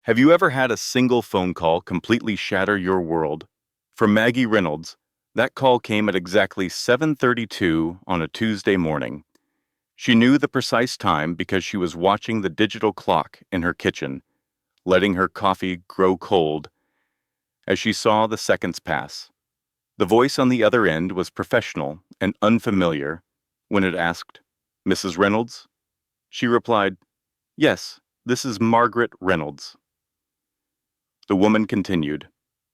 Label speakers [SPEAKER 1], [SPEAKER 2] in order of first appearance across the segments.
[SPEAKER 1] Have you ever had a single phone call completely shatter your world? For Maggie Reynolds, that call came at exactly 7:32 on a Tuesday morning. She knew the precise time because she was watching the digital clock in her kitchen, letting her coffee grow cold as she saw the seconds pass. The voice on the other end was professional and unfamiliar. When it asked, "Mrs. Reynolds?" She replied, "Yes, this is Margaret Reynolds." The woman continued,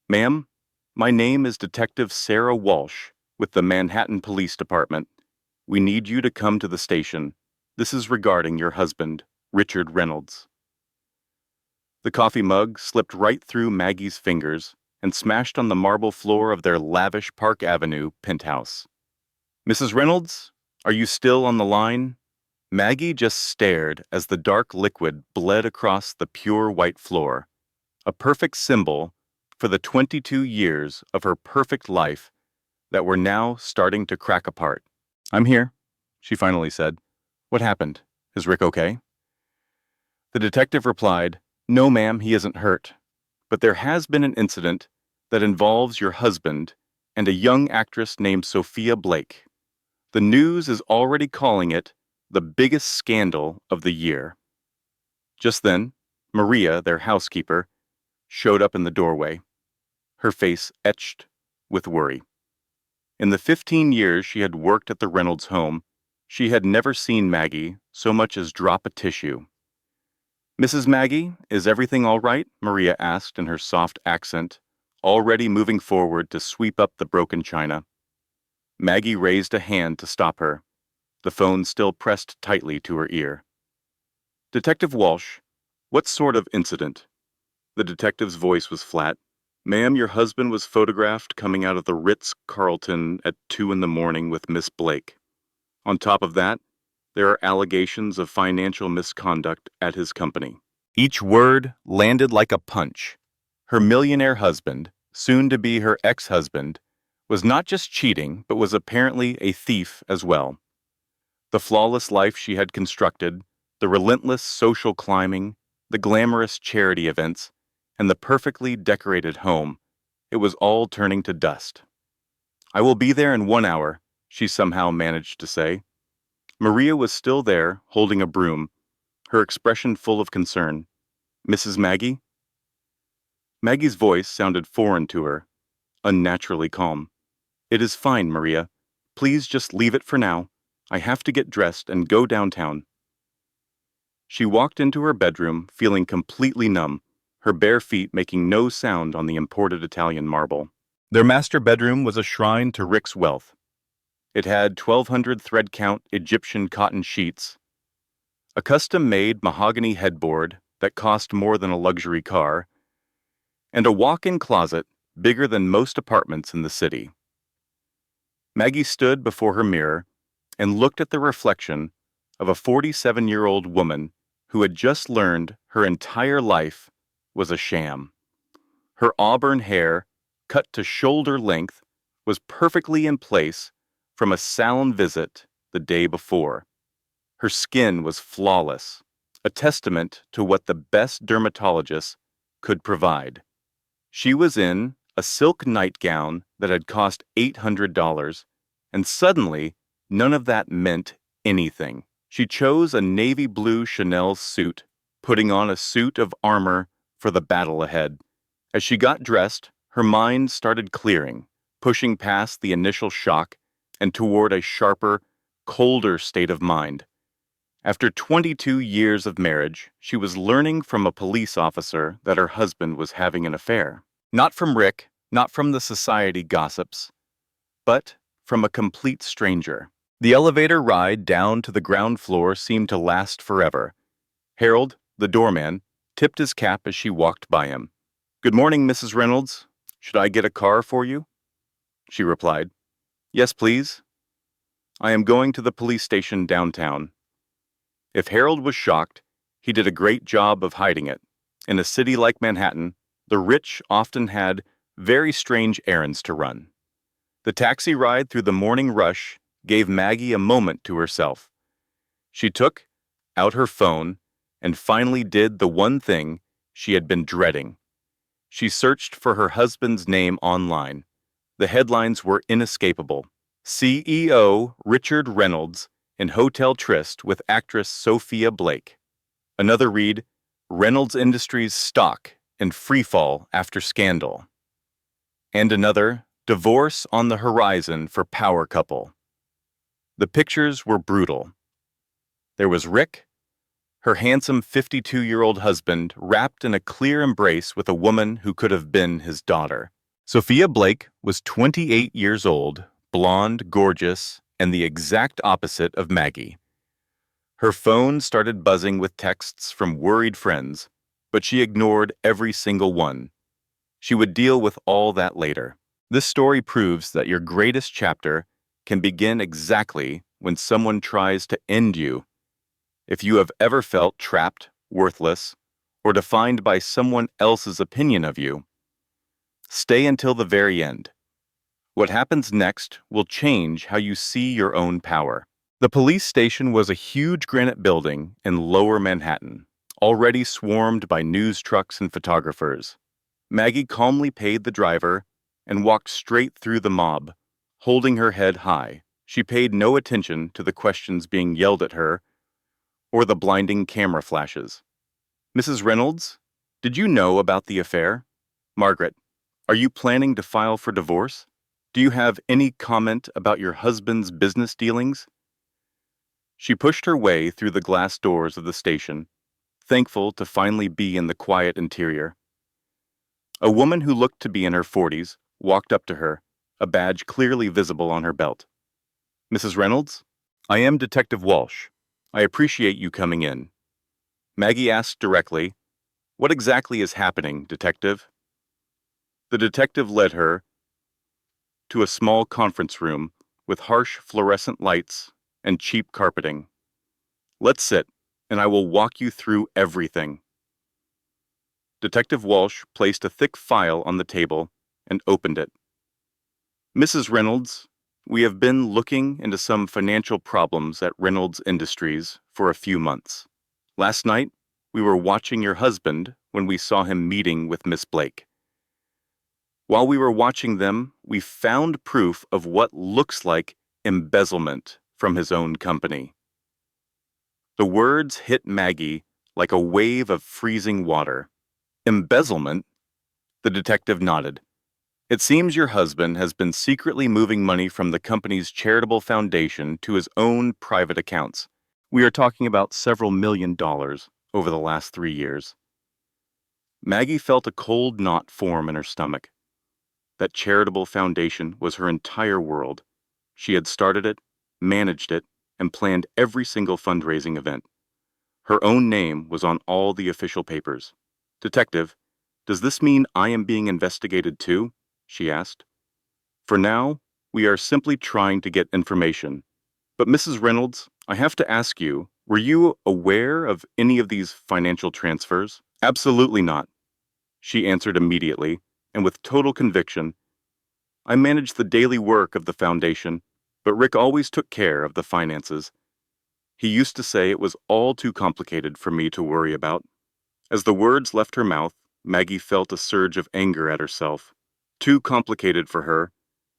[SPEAKER 1] "Ma'am, my name is Detective Sarah Walsh with the Manhattan Police Department. We need you to come to the station. This is regarding your husband, Richard Reynolds." The coffee mug slipped right through Maggie's fingers and smashed on the marble floor of their lavish Park Avenue penthouse. "Mrs. Reynolds, are you still on the line?" Maggie just stared as the dark liquid bled across the pure white floor, a perfect symbol for the 22 years of her perfect life that were now starting to crack apart. "I'm here," she finally said. "What happened? Is Rick okay?" The detective replied, "No, ma'am, he isn't hurt. But there has been an incident that involves your husband and a young actress named Sophia Blake. The news is already calling it the biggest scandal of the year." Just then, Maria, their housekeeper, showed up in the doorway, her face etched with worry. In the 15 years she had worked at the Reynolds home, she had never seen Maggie so much as drop a tissue. "Mrs. Maggie, is everything all right?" Maria asked in her soft accent, already moving forward to sweep up the broken china. Maggie raised a hand to stop her, the phone still pressed tightly to her ear. "Detective Walsh, what sort of incident?" The detective's voice was flat. "Ma'am, your husband was photographed coming out of the Ritz-Carlton at 2 in the morning with Miss Blake. On top of that, there are allegations of financial misconduct at his company." Each word landed like a punch. Her millionaire husband, soon to be her ex-husband, was not just cheating, but was apparently a thief as well. The flawless life she had constructed, the relentless social climbing, the glamorous charity events, and the perfectly decorated home, it was all turning to dust. "I will be there in 1 hour," she somehow managed to say. Maria was still there, holding a broom, her expression full of concern. "Mrs. Maggie?" Maggie's voice sounded foreign to her, unnaturally calm. "It is fine, Maria. Please just leave it for now. I have to get dressed and go downtown." She walked into her bedroom, feeling completely numb, her bare feet making no sound on the imported Italian marble. Their master bedroom was a shrine to Rick's wealth. It had 1,200 thread-count Egyptian cotton sheets, a custom-made mahogany headboard that cost more than a luxury car, and a walk-in closet bigger than most apartments in the city. Maggie stood before her mirror and looked at the reflection of a 47-year-old woman who had just learned her entire life was a sham. Her auburn hair, cut to shoulder length, was perfectly in place from a salon visit the day before. Her skin was flawless, a testament to what the best dermatologists could provide. She was in a silk nightgown that had cost $800, and suddenly, none of that meant anything. She chose a navy blue Chanel suit, putting on a suit of armor for the battle ahead. As she got dressed, her mind started clearing, pushing past the initial shock and toward a sharper, colder state of mind. After 22 years of marriage, she was learning from a police officer that her husband was having an affair. Not from Rick, not from the society gossips, but from a complete stranger. The elevator ride down to the ground floor seemed to last forever. Harold, the doorman, tipped his cap as she walked by him. "Good morning, Mrs. Reynolds. Should I get a car for you?" She replied, "Yes, please. I am going to the police station downtown." If Harold was shocked, he did a great job of hiding it. In a city like Manhattan, the rich often had very strange errands to run. The taxi ride through the morning rush gave Maggie a moment to herself. She took out her phone and finally did the one thing she had been dreading. She searched for her husband's name online. The headlines were inescapable. CEO Richard Reynolds in hotel tryst with actress Sophia Blake. Another read, Reynolds Industries stock in freefall after scandal. And another, divorce on the horizon for power couple. The pictures were brutal. There was Rick, her handsome 52-year-old husband, wrapped in a clear embrace with a woman who could have been his daughter. Sophia Blake was 28 years old, blonde, gorgeous, and the exact opposite of Maggie. Her phone started buzzing with texts from worried friends, but she ignored every single one. She would deal with all that later. This story proves that your greatest chapter can begin exactly when someone tries to end you. If you have ever felt trapped, worthless, or defined by someone else's opinion of you, stay until the very end. What happens next will change how you see your own power. The police station was a huge granite building in Lower Manhattan, already swarmed by news trucks and photographers. Maggie calmly paid the driver and walked straight through the mob, holding her head high. She paid no attention to the questions being yelled at her or the blinding camera flashes. Mrs. Reynolds, did you know about the affair? Margaret, are you planning to file for divorce? Do you have any comment about your husband's business dealings? She pushed her way through the glass doors of the station, thankful to finally be in the quiet interior. A woman who looked to be in her 40s walked up to her, a badge clearly visible on her belt. Mrs. Reynolds, I am Detective Walsh. I appreciate you coming in. Maggie asked directly, what exactly is happening, Detective? The detective led her to a small conference room with harsh fluorescent lights and cheap carpeting. Let's sit, and I will walk you through everything. Detective Walsh placed a thick file on the table and opened it. Mrs. Reynolds, we have been looking into some financial problems at Reynolds Industries for a few months. Last night, we were watching your husband when we saw him meeting with Miss Blake. While we were watching them, we found proof of what looks like embezzlement from his own company. The words hit Maggie like a wave of freezing water. Embezzlement? The detective nodded. It seems your husband has been secretly moving money from the company's charitable foundation to his own private accounts. We are talking about several $1,000,000 over the last 3 years. Maggie felt a cold knot form in her stomach. That charitable foundation was her entire world. She had started it, managed it, and planned every single fundraising event. Her own name was on all the official papers. Detective, does this mean I am being investigated too? She asked. For now, we are simply trying to get information. But Mrs. Reynolds, I have to ask you, were you aware of any of these financial transfers? Absolutely not, she answered immediately, and with total conviction. I managed the daily work of the foundation, but Rick always took care of the finances. He used to say it was all too complicated for me to worry about. As the words left her mouth, Maggie felt a surge of anger at herself. Too complicated for her,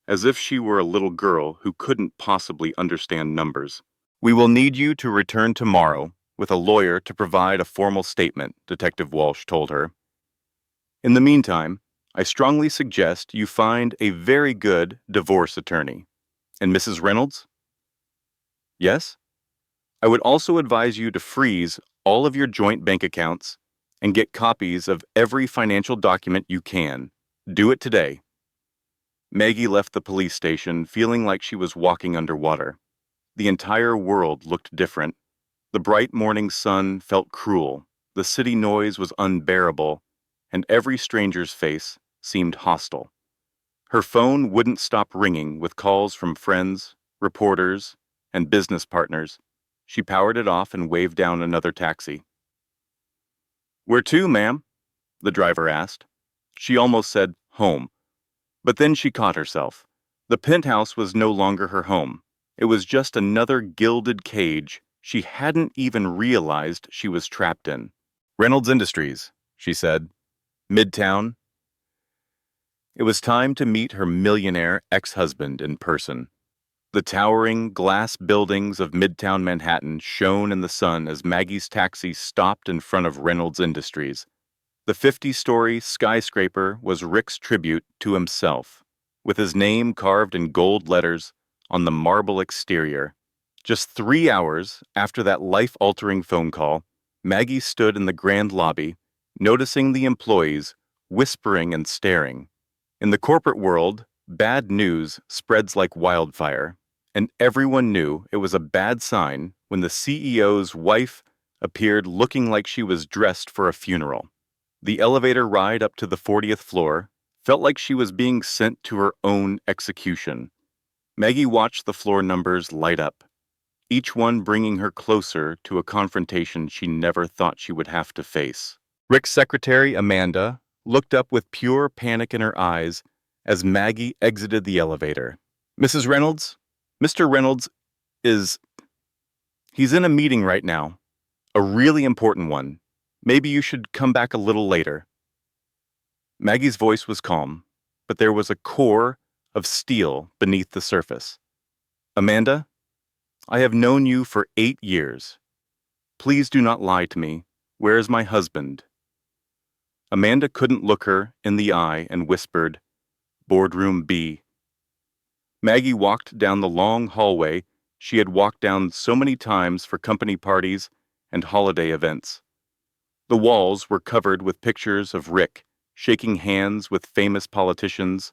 [SPEAKER 1] as if she were a little girl who couldn't possibly understand numbers. We will need you to return tomorrow with a lawyer to provide a formal statement, Detective Walsh told her. In the meantime, I strongly suggest you find a very good divorce attorney. And Mrs. Reynolds? Yes? I would also advise you to freeze all of your joint bank accounts and get copies of every financial document you can. Do it today. Maggie left the police station feeling like she was walking underwater. The entire world looked different. The bright morning sun felt cruel, the city noise was unbearable, and every stranger's face seemed hostile. Her phone wouldn't stop ringing with calls from friends, reporters, and business partners. She powered it off and waved down another taxi. Where to, ma'am? The driver asked. She almost said home. But then she caught herself. The penthouse was no longer her home. It was just another gilded cage she hadn't even realized she was trapped in. Reynolds Industries, she said. Midtown. It was time to meet her millionaire ex-husband in person. The towering glass buildings of Midtown Manhattan shone in the sun as Maggie's taxi stopped in front of Reynolds Industries. The 50-story skyscraper was Rick's tribute to himself, with his name carved in gold letters on the marble exterior. Just 3 hours after that life-altering phone call, Maggie stood in the grand lobby, noticing the employees whispering and staring. In the corporate world, bad news spreads like wildfire, and everyone knew it was a bad sign when the CEO's wife appeared looking like she was dressed for a funeral. The elevator ride up to the 40th floor felt like she was being sent to her own execution. Maggie watched the floor numbers light up, each one bringing her closer to a confrontation she never thought she would have to face. Rick's secretary, Amanda, looked up with pure panic in her eyes as Maggie exited the elevator. Mrs. Reynolds? Mr. Reynolds is... He's in a meeting right now. A really important one. Maybe you should come back a little later. Maggie's voice was calm, but there was a core of steel beneath the surface. Amanda, I have known you for 8 years. Please do not lie to me. Where is my husband? Amanda couldn't look her in the eye and whispered, Boardroom B. Maggie walked down the long hallway she had walked down so many times for company parties and holiday events. The walls were covered with pictures of Rick shaking hands with famous politicians,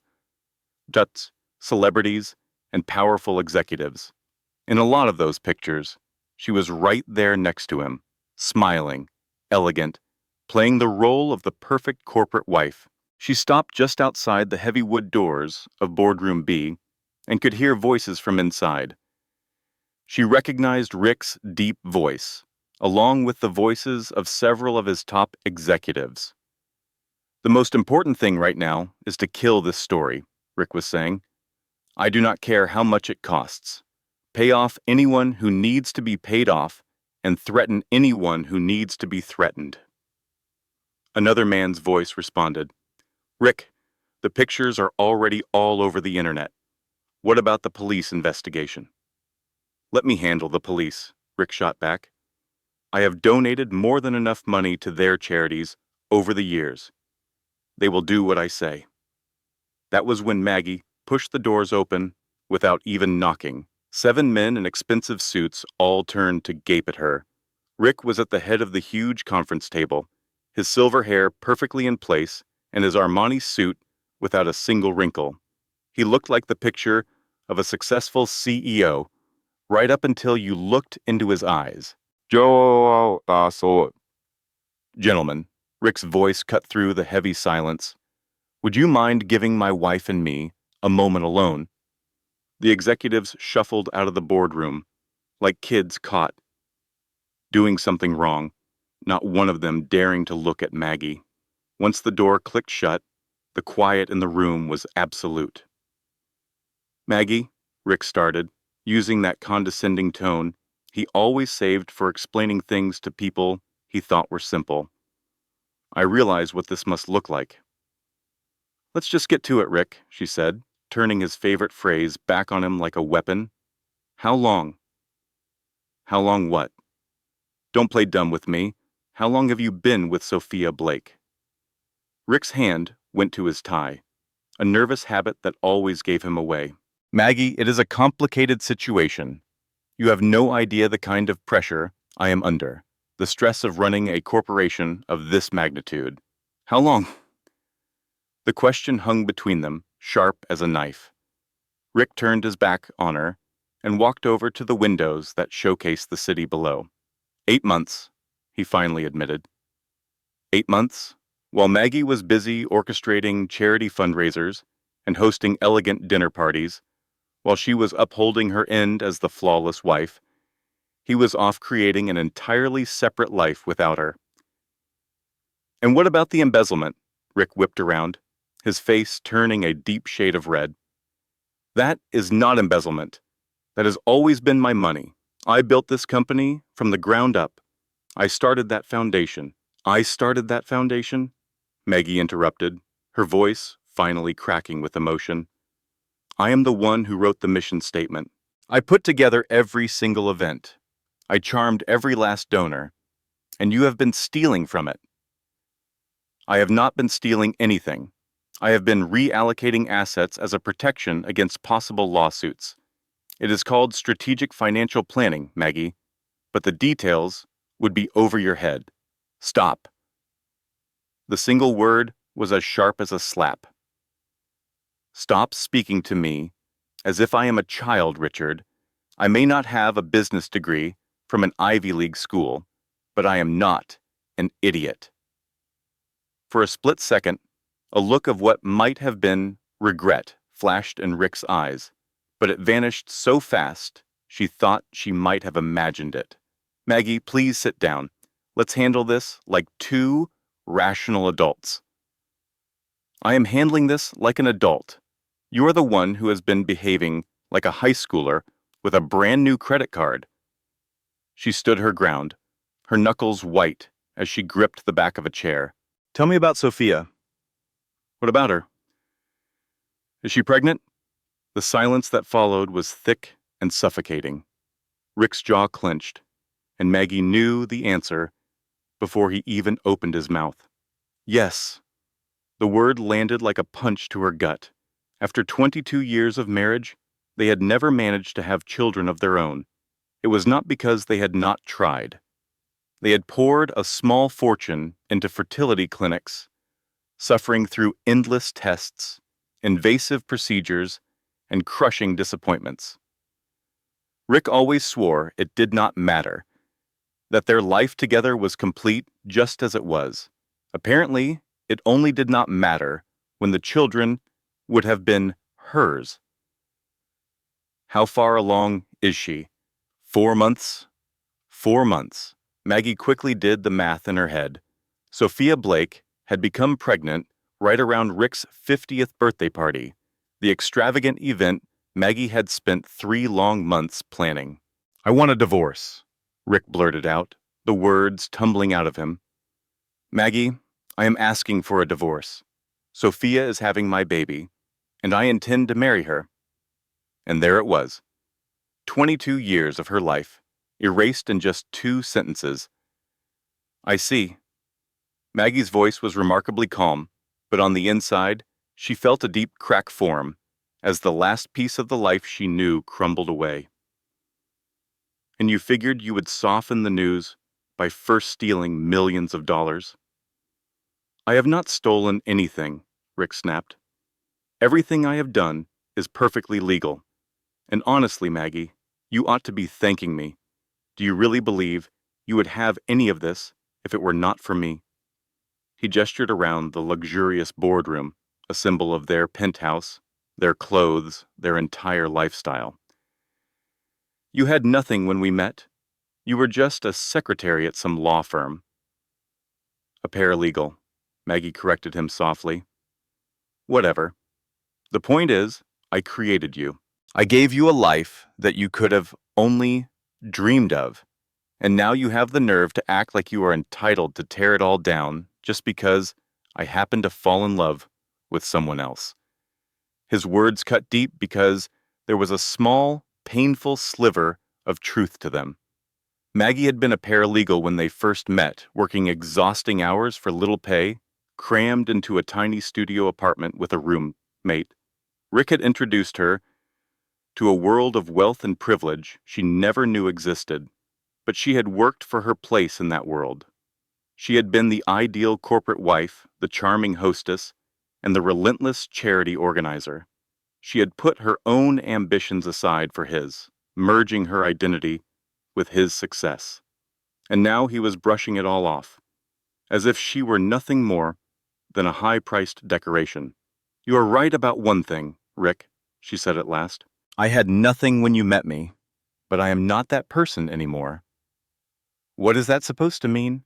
[SPEAKER 1] duts, celebrities, and powerful executives. In a lot of those pictures, she was right there next to him, smiling, elegant, playing the role of the perfect corporate wife. She stopped just outside the heavy wood doors of Boardroom B and could hear voices from inside. She recognized Rick's deep voice, along with the voices of several of his top executives. The most important thing right now is to kill this story, Rick was saying. I do not care how much it costs. Pay off anyone who needs to be paid off and threaten anyone who needs to be threatened. Another man's voice responded, Rick, the pictures are already all over the internet. What about the police investigation? Let me handle the police, Rick shot back. I have donated more than enough money to their charities over the years. They will do what I say. That was when Maggie pushed the doors open without even knocking. 7 men in expensive suits all turned to gape at her. Rick was at the head of the huge conference table, his silver hair perfectly in place and his Armani suit without a single wrinkle. He looked like the picture of a successful CEO, right up until you looked into his eyes. Gentlemen, Rick's voice cut through the heavy silence. Would you mind giving my wife and me a moment alone? The executives shuffled out of the boardroom, like kids caught doing something wrong, not one of them daring to look at Maggie. Once the door clicked shut, the quiet in the room was absolute. Maggie, Rick started, using that condescending tone he always saved for explaining things to people he thought were simple. I realize what this must look like. Let's just get to it, Rick, she said, turning his favorite phrase back on him like a weapon. How long? How long what? Don't play dumb with me. How long have you been with Sophia Blake? Rick's hand went to his tie, a nervous habit that always gave him away. Maggie, it is a complicated situation. You have no idea the kind of pressure I am under, the stress of running a corporation of this magnitude. How long? The question hung between them, sharp as a knife. Rick turned his back on her and walked over to the windows that showcased the city below. 8 months, he finally admitted. 8 months? While Maggie was busy orchestrating charity fundraisers and hosting elegant dinner parties, while she was upholding her end as the flawless wife, he was off creating an entirely separate life without her. And what about the embezzlement? Rick whipped around, his face turning a deep shade of red. That is not embezzlement. That has always been my money. I built this company from the ground up. I started that foundation. I started that foundation? Maggie interrupted, her voice finally cracking with emotion. I am the one who wrote the mission statement. I put together every single event. I charmed every last donor, and you have been stealing from it. I have not been stealing anything. I have been reallocating assets as a protection against possible lawsuits. It is called strategic financial planning, Maggie, but the details would be over your head. Stop. The single word was as sharp as a slap. Stop speaking to me as if I am a child, Richard. I may not have a business degree from an Ivy League school, but I am not an idiot. For a split second, a look of what might have been regret flashed in Rick's eyes, but it vanished so fast she thought she might have imagined it. Maggie, please sit down. Let's handle this like two rational adults. I am handling this like an adult. You are the one who has been behaving like a high schooler with a brand new credit card. She stood her ground, her knuckles white as she gripped the back of a chair. Tell me about Sophia. What about her? Is she pregnant? The silence that followed was thick and suffocating. Rick's jaw clenched, and Maggie knew the answer before he even opened his mouth. Yes. The word landed like a punch to her gut. After 22 years of marriage, they had never managed to have children of their own. It was not because they had not tried. They had poured a small fortune into fertility clinics, suffering through endless tests, invasive procedures, and crushing disappointments. Rick always swore it did not matter, that their life together was complete just as it was. Apparently, it only did not matter when the children would have been hers. How far along is she? 4 months? 4 months. Maggie quickly did the math in her head. Sophia Blake had become pregnant right around Rick's 50th birthday party, the extravagant event Maggie had spent 3 long months planning. I want a divorce, Rick blurted out, the words tumbling out of him. Maggie, I am asking for a divorce. Sophia is having my baby, and I intend to marry her. And there it was. 22 years of her life, erased in just 2 sentences. I see. Maggie's voice was remarkably calm, but on the inside, she felt a deep crack form as the last piece of the life she knew crumbled away. And you figured you would soften the news by first stealing millions of dollars? I have not stolen anything, Rick snapped. Everything I have done is perfectly legal. And honestly, Maggie, you ought to be thanking me. Do you really believe you would have any of this if it were not for me? He gestured around the luxurious boardroom, a symbol of their penthouse, their clothes, their entire lifestyle. You had nothing when we met. You were just a secretary at some law firm. A paralegal, Maggie corrected him softly. Whatever. The point is, I created you. I gave you a life that you could have only dreamed of, and now you have the nerve to act like you are entitled to tear it all down just because I happen to fall in love with someone else. His words cut deep because there was a small, painful sliver of truth to them. Maggie had been a paralegal when they first met, working exhausting hours for little pay, crammed into a tiny studio apartment with a roommate. Rick had introduced her to a world of wealth and privilege she never knew existed, but she had worked for her place in that world. She had been the ideal corporate wife, the charming hostess, and the relentless charity organizer. She had put her own ambitions aside for his, merging her identity with his success. And now he was brushing it all off, as if she were nothing more than a high-priced decoration. You are right about one thing, Rick, she said at last. I had nothing when you met me, but I am not that person anymore. What is that supposed to mean?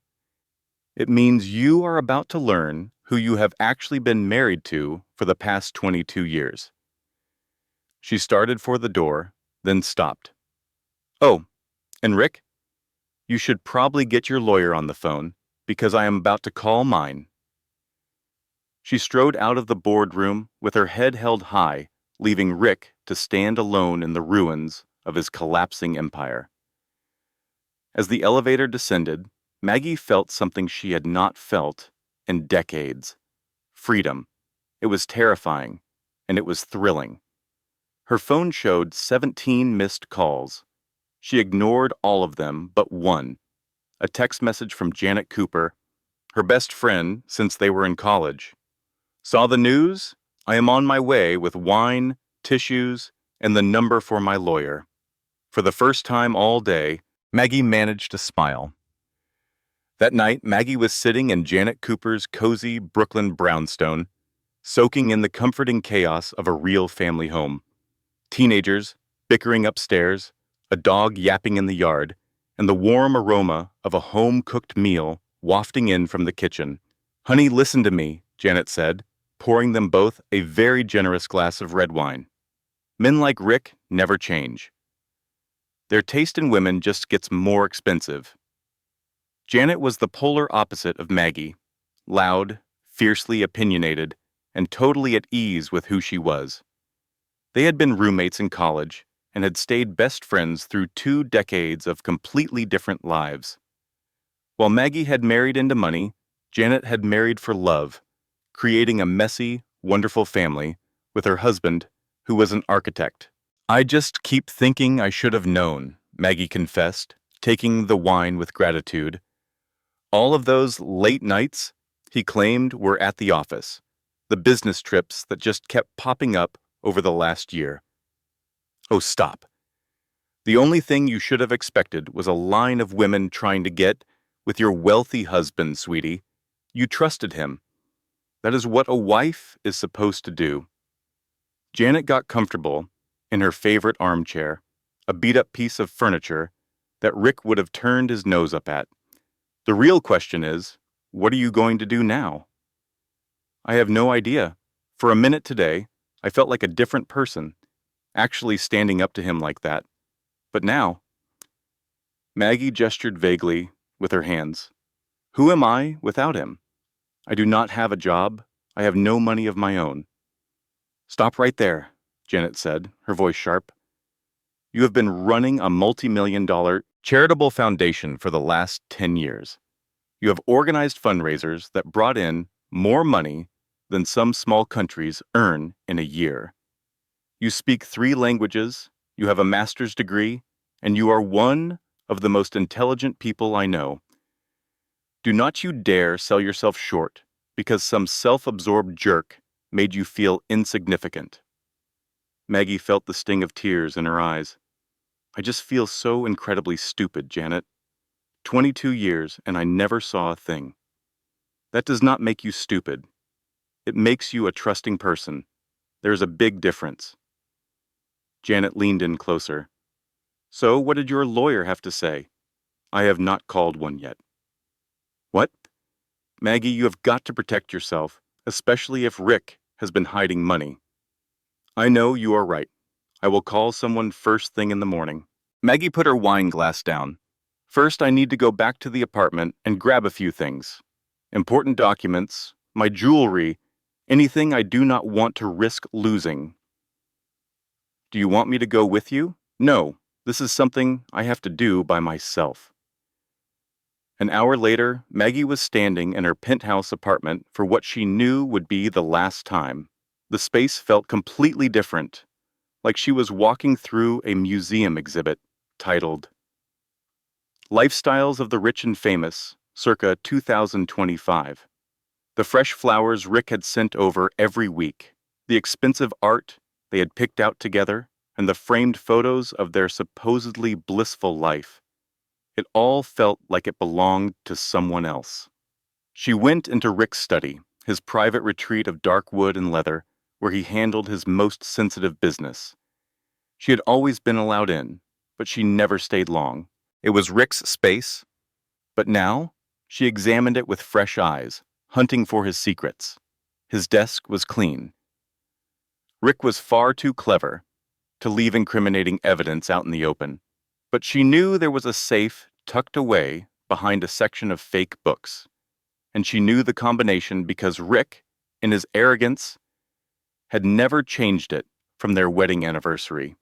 [SPEAKER 1] It means you are about to learn who you have actually been married to for the past 22 years. She started for the door, then stopped. Oh, and Rick, you should probably get your lawyer on the phone, because I am about to call mine." She strode out of the boardroom with her head held high, leaving Rick to stand alone in the ruins of his collapsing empire. As the elevator descended, Maggie felt something she had not felt in decades. Freedom. It was terrifying, and it was thrilling. Her phone showed 17 missed calls. She ignored all of them but one, a text message from Janet Cooper, her best friend since they were in college. "Saw the news? I am on my way with wine, tissues, and the number for my lawyer." For the first time all day, Maggie managed to smile. That night, Maggie was sitting in Janet Cooper's cozy Brooklyn brownstone, soaking in the comforting chaos of a real family home. Teenagers bickering upstairs, a dog yapping in the yard, and the warm aroma of a home-cooked meal wafting in from the kitchen. "Honey, listen to me," Janet said, pouring them both a very generous glass of red wine. "Men like Rick never change. Their taste in women just gets more expensive." Janet was the polar opposite of Maggie, loud, fiercely opinionated, and totally at ease with who she was. They had been roommates in college and had stayed best friends through 2 decades of completely different lives. While Maggie had married into money, Janet had married for love, creating a messy, wonderful family with her husband, who was an architect. "I just keep thinking I should have known," Maggie confessed, taking the wine with gratitude. All of those late nights, he claimed, were at the office, the business trips that just kept popping up over the last year. "Oh, stop. The only thing you should have expected was a line of women trying to get with your wealthy husband, sweetie. You trusted him. That is what a wife is supposed to do." Janet got comfortable in her favorite armchair, a beat-up piece of furniture that Rick would have turned his nose up at. "The real question is, what are you going to do now?" "I have no idea. For a minute today, I felt like a different person, actually standing up to him like that. But now—" Maggie gestured vaguely with her hands. "Who am I without him? I do not have a job. I have no money of my own." "Stop right there," Janet said, her voice sharp. "You have been running a multi-million-dollar charitable foundation for the last 10 years. You have organized fundraisers that brought in more money than some small countries earn in a year. You speak 3 languages, you have a master's degree, and you are one of the most intelligent people I know. Do not you dare sell yourself short because some self-absorbed jerk made you feel insignificant." Maggie felt the sting of tears in her eyes. "I just feel so incredibly stupid, Janet. 22 years and I never saw a thing." "That does not make you stupid. It makes you a trusting person. There is a big difference." Janet leaned in closer. "So what did your lawyer have to say?" "I have not called one yet." "What?" "Maggie, you have got to protect yourself, especially if Rick has been hiding money." "I know you are right. I will call someone first thing in the morning." Maggie put her wine glass down. "First, I need to go back to the apartment and grab a few things. Important documents, my jewelry, anything I do not want to risk losing." "Do you want me to go with you?" "No, this is something I have to do by myself." An hour later, Maggie was standing in her penthouse apartment for what she knew would be the last time. The space felt completely different, like she was walking through a museum exhibit titled "Lifestyles of the Rich and Famous, circa 2025. The fresh flowers Rick had sent over every week, the expensive art they had picked out together, and the framed photos of their supposedly blissful life. It all felt like it belonged to someone else." She went into Rick's study, his private retreat of dark wood and leather, where he handled his most sensitive business. She had always been allowed in, but she never stayed long. It was Rick's space, but now she examined it with fresh eyes, hunting for his secrets. His desk was clean. Rick was far too clever to leave incriminating evidence out in the open, but she knew there was a safe tucked away behind a section of fake books. and she knew the combination because Rick, in his arrogance, had never changed it from their wedding anniversary.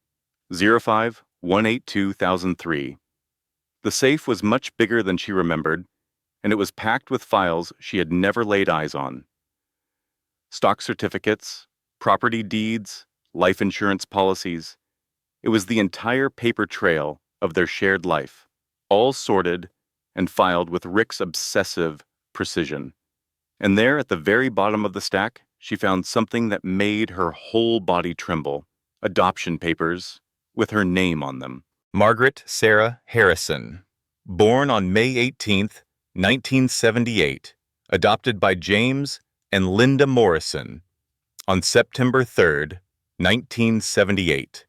[SPEAKER 1] 05-182-1003. The safe was much bigger than she remembered, and it was packed with files she had never laid eyes on. Stock certificates, property deeds, life insurance policies. It was the entire paper trail of their shared life, all sorted and filed with Rick's obsessive precision. And there, at the very bottom of the stack, she found something that made her whole body tremble. Adoption papers with her name on them. Margaret Sarah Harrison, born on May 18, 1978, adopted by James and Linda Morrison on September 3, 1978.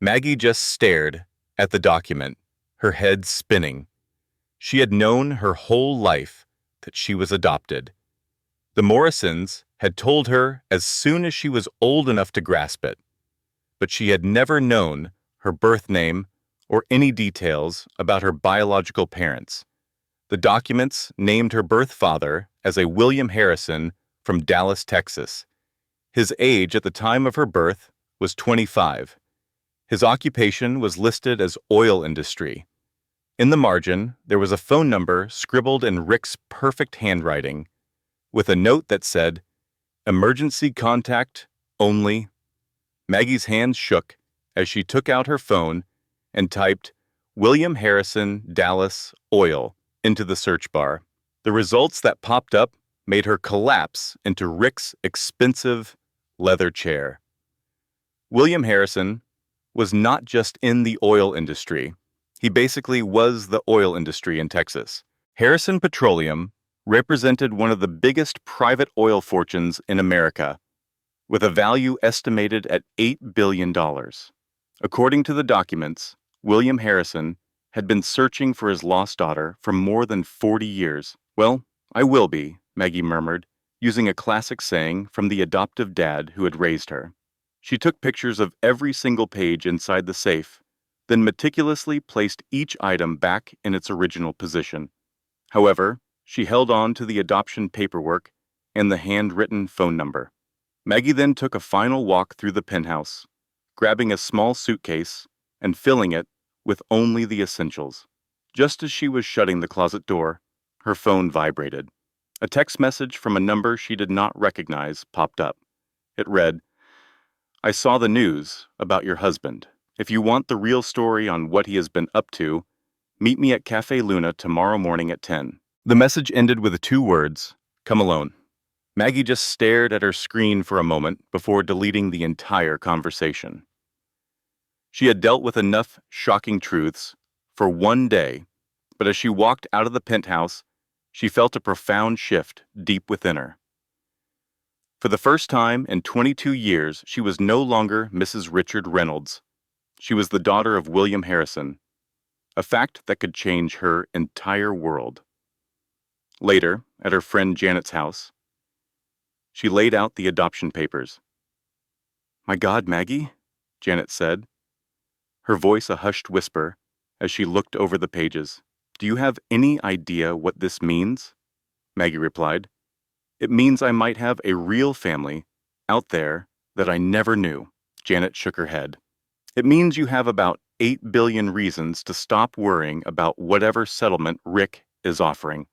[SPEAKER 1] Maggie just stared at the document, her head spinning. She had known her whole life that she was adopted. The Morrisons had told her as soon as she was old enough to grasp it, but she had never known her birth name or any details about her biological parents. The documents named her birth father as a William Harrison from Dallas, Texas. His age at the time of her birth was 25. His occupation was listed as oil industry. In the margin, there was a phone number scribbled in Rick's perfect handwriting, with a note that said, "Emergency contact only." Maggie's hands shook as she took out her phone and typed William Harrison, Dallas, oil into the search bar. The results that popped up made her collapse into Rick's expensive leather chair. William Harrison was not just in the oil industry. He basically was the oil industry in Texas. Harrison Petroleum represented one of the biggest private oil fortunes in America, with a value estimated at $8 billion. According to the documents, William Harrison had been searching for his lost daughter for more than 40 years. "Well, I will be," Maggie murmured, using a classic saying from the adoptive dad who had raised her. She took pictures of every single page inside the safe, then meticulously placed each item back in its original position. However, she held on to the adoption paperwork and the handwritten phone number. Maggie then took a final walk through the penthouse, grabbing a small suitcase and filling it with only the essentials. Just as she was shutting the closet door, her phone vibrated. A text message from a number she did not recognize popped up. It read, "I saw the news about your husband. If you want the real story on what he has been up to, meet me at Cafe Luna tomorrow morning at 10. The message ended with 2 words, "Come alone." Maggie just stared at her screen for a moment before deleting the entire conversation. She had dealt with enough shocking truths for one day, but as she walked out of the penthouse, she felt a profound shift deep within her. For the first time in 22 years, she was no longer Mrs. Richard Reynolds. She was the daughter of William Harrison, a fact that could change her entire world. Later, at her friend Janet's house, she laid out the adoption papers. "My God, Maggie," Janet said, her voice a hushed whisper as she looked over the pages. "Do you have any idea what this means?" Maggie replied, "It means I might have a real family out there that I never knew." Janet shook her head. "It means you have about 8 billion reasons to stop worrying about whatever settlement Rick is offering."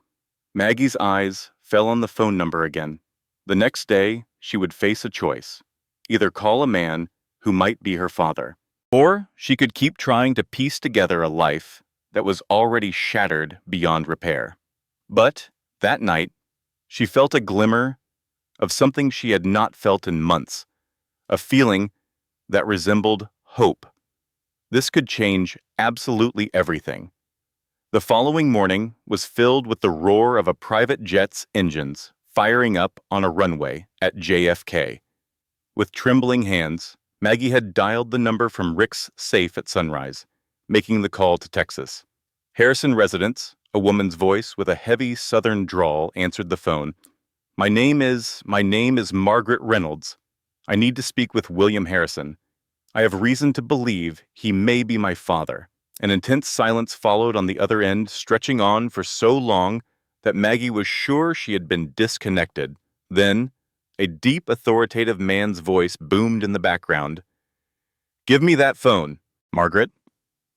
[SPEAKER 1] Maggie's eyes fell on the phone number again. The next day, she would face a choice. Either call a man who might be her father, or she could keep trying to piece together a life that was already shattered beyond repair. But that night, she felt a glimmer of something she had not felt in months, a feeling that resembled hope. This could change absolutely everything. The following morning was filled with the roar of a private jet's engines firing up on a runway at JFK. With trembling hands, Maggie had dialed the number from Rick's safe at sunrise, making the call to Texas. Harrison residence, a woman's voice with a heavy southern drawl answered the phone. My name is Margaret Reynolds. I need to speak with William Harrison. I have reason to believe he may be my father." An intense silence followed on the other end, stretching on for so long that Maggie was sure she had been disconnected. Then, a deep, authoritative man's voice boomed in the background. "Give me that phone, Margaret."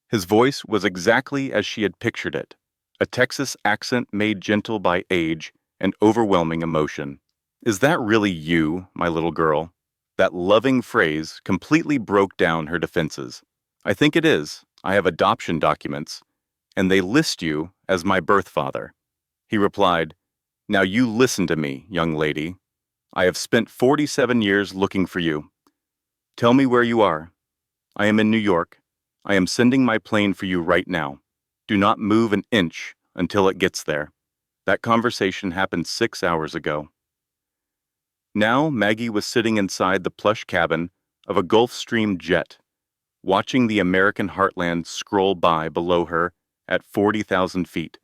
[SPEAKER 1] His voice was exactly as she had pictured it, a Texas accent made gentle by age and overwhelming emotion. "Is that really you, my little girl?" That loving phrase completely broke down her defenses. "I think it is. I have adoption documents, and they list you as my birth father." He replied, "Now you listen to me, young lady. I have spent 47 years looking for you. Tell me where you are. I am in New York. I am sending my plane for you right now. Do not move an inch until it gets there." That conversation happened 6 hours ago. Now Maggie was sitting inside the plush cabin of a Gulfstream jet, watching the American heartland scroll by below her at 40,000 feet.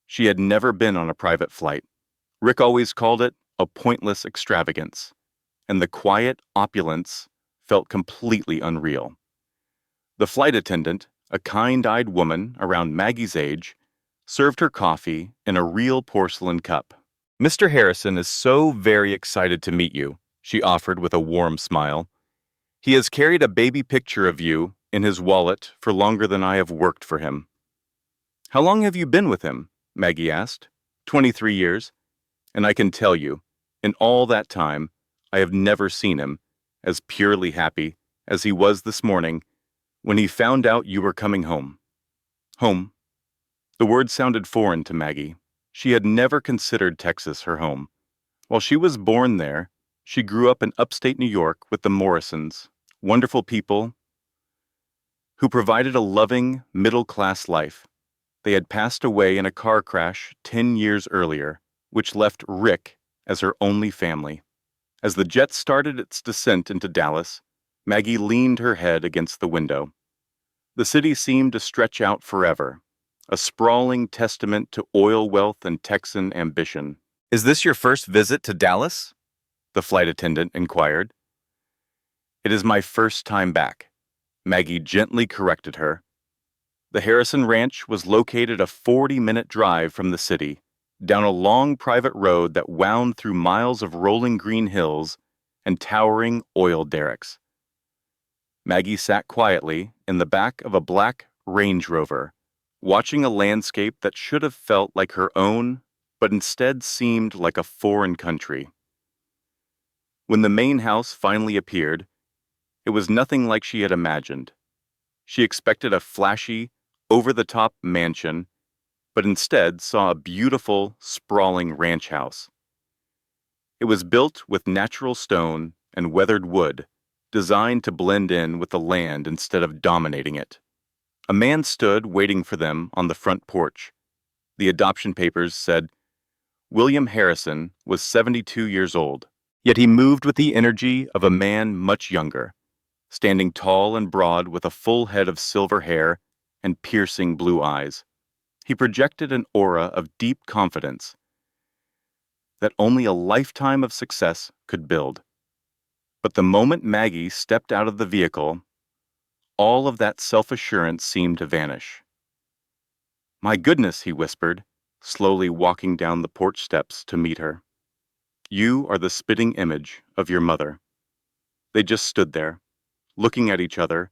[SPEAKER 1] She had never been on a private flight. Rick always called it a pointless extravagance, and the quiet opulence felt completely unreal. The flight attendant, a kind-eyed woman around Maggie's age, served her coffee in a real porcelain cup. "Mr. Harrison is so very excited to meet you," she offered with a warm smile. "He has carried a baby picture of you in his wallet for longer than I have worked for him." "How long have you been with him?" Maggie asked. 23 years. And I can tell you, in all that time, I have never seen him as purely happy as he was this morning when he found out you were coming home." Home. The word sounded foreign to Maggie. She had never considered Texas her home. While she was born there, she grew up in upstate New York with the Morrisons, wonderful people who provided a loving, middle-class life. They had passed away in a car crash 10 years earlier, which left Rick as her only family. As the jet started its descent into Dallas, Maggie leaned her head against the window. The city seemed to stretch out forever, a sprawling testament to oil wealth and Texan ambition. "Is this your first visit to Dallas?" the flight attendant inquired. "It is my first time back," Maggie gently corrected her. The Harrison Ranch was located a 40-minute drive from the city, down a long private road that wound through miles of rolling green hills and towering oil derricks. Maggie sat quietly in the back of a black Range Rover, watching a landscape that should have felt like her own, but instead seemed like a foreign country. When the main house finally appeared, it was nothing like she had imagined. She expected a flashy, over-the-top mansion, but instead saw a beautiful, sprawling ranch house. It was built with natural stone and weathered wood, designed to blend in with the land instead of dominating it. A man stood waiting for them on the front porch. The adoption papers said William Harrison was 72 years old, yet he moved with the energy of a man much younger, standing tall and broad with a full head of silver hair and piercing blue eyes. He projected an aura of deep confidence that only a lifetime of success could build. But the moment Maggie stepped out of the vehicle, all of that self-assurance seemed to vanish. "My goodness," he whispered, slowly walking down the porch steps to meet her. "You are the spitting image of your mother." They just stood there, looking at each other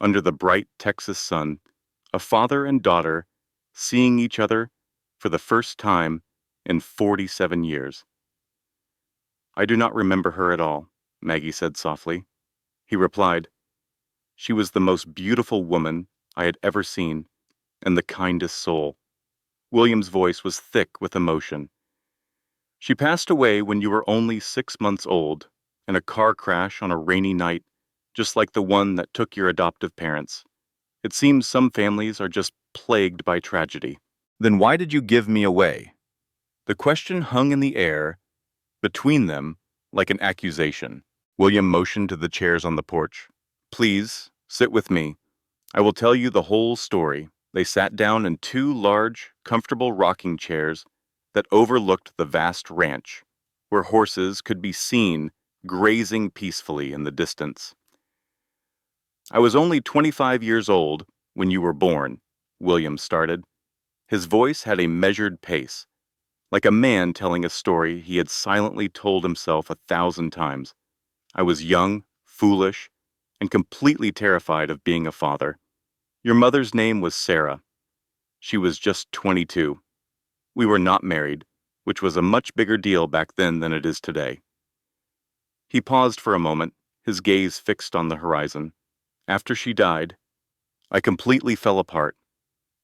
[SPEAKER 1] under the bright Texas sun, a father and daughter seeing each other for the first time in 47 years. "I do not remember her at all," Maggie said softly. He replied, "She was the most beautiful woman I had ever seen, and the kindest soul." William's voice was thick with emotion. "She passed away when you were only 6 months old, in a car crash on a rainy night, just like the one that took your adoptive parents. It seems some families are just plagued by tragedy." "Then why did you give me away?" The question hung in the air between them like an accusation. William motioned to the chairs on the porch. "Please, sit with me. I will tell you the whole story." They sat down in two large, comfortable rocking chairs that overlooked the vast ranch, where horses could be seen grazing peacefully in the distance. "I was only 25 years old when you were born," William started. His voice had a measured pace. like a man telling a story he had silently told himself 1,000 times. I was young, foolish, and completely terrified of being a father. Your mother's name was Sarah. She was just 22. We were not married, which was a much bigger deal back then than it is today. He paused for a moment, his gaze fixed on the horizon. After she died, I completely fell apart.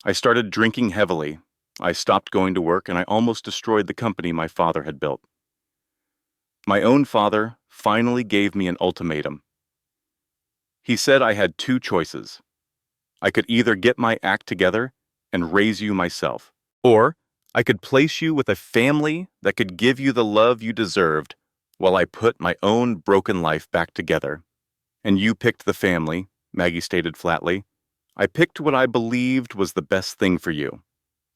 [SPEAKER 1] I started drinking heavily. I stopped going to work, and I almost destroyed the company my father had built. My own father finally gave me an ultimatum. He said I had two choices. I could either get my act together and raise you myself, or I could place you with a family that could give you the love you deserved while I put my own broken life back together. And you picked the family, Maggie stated flatly. I picked what I believed was the best thing for you.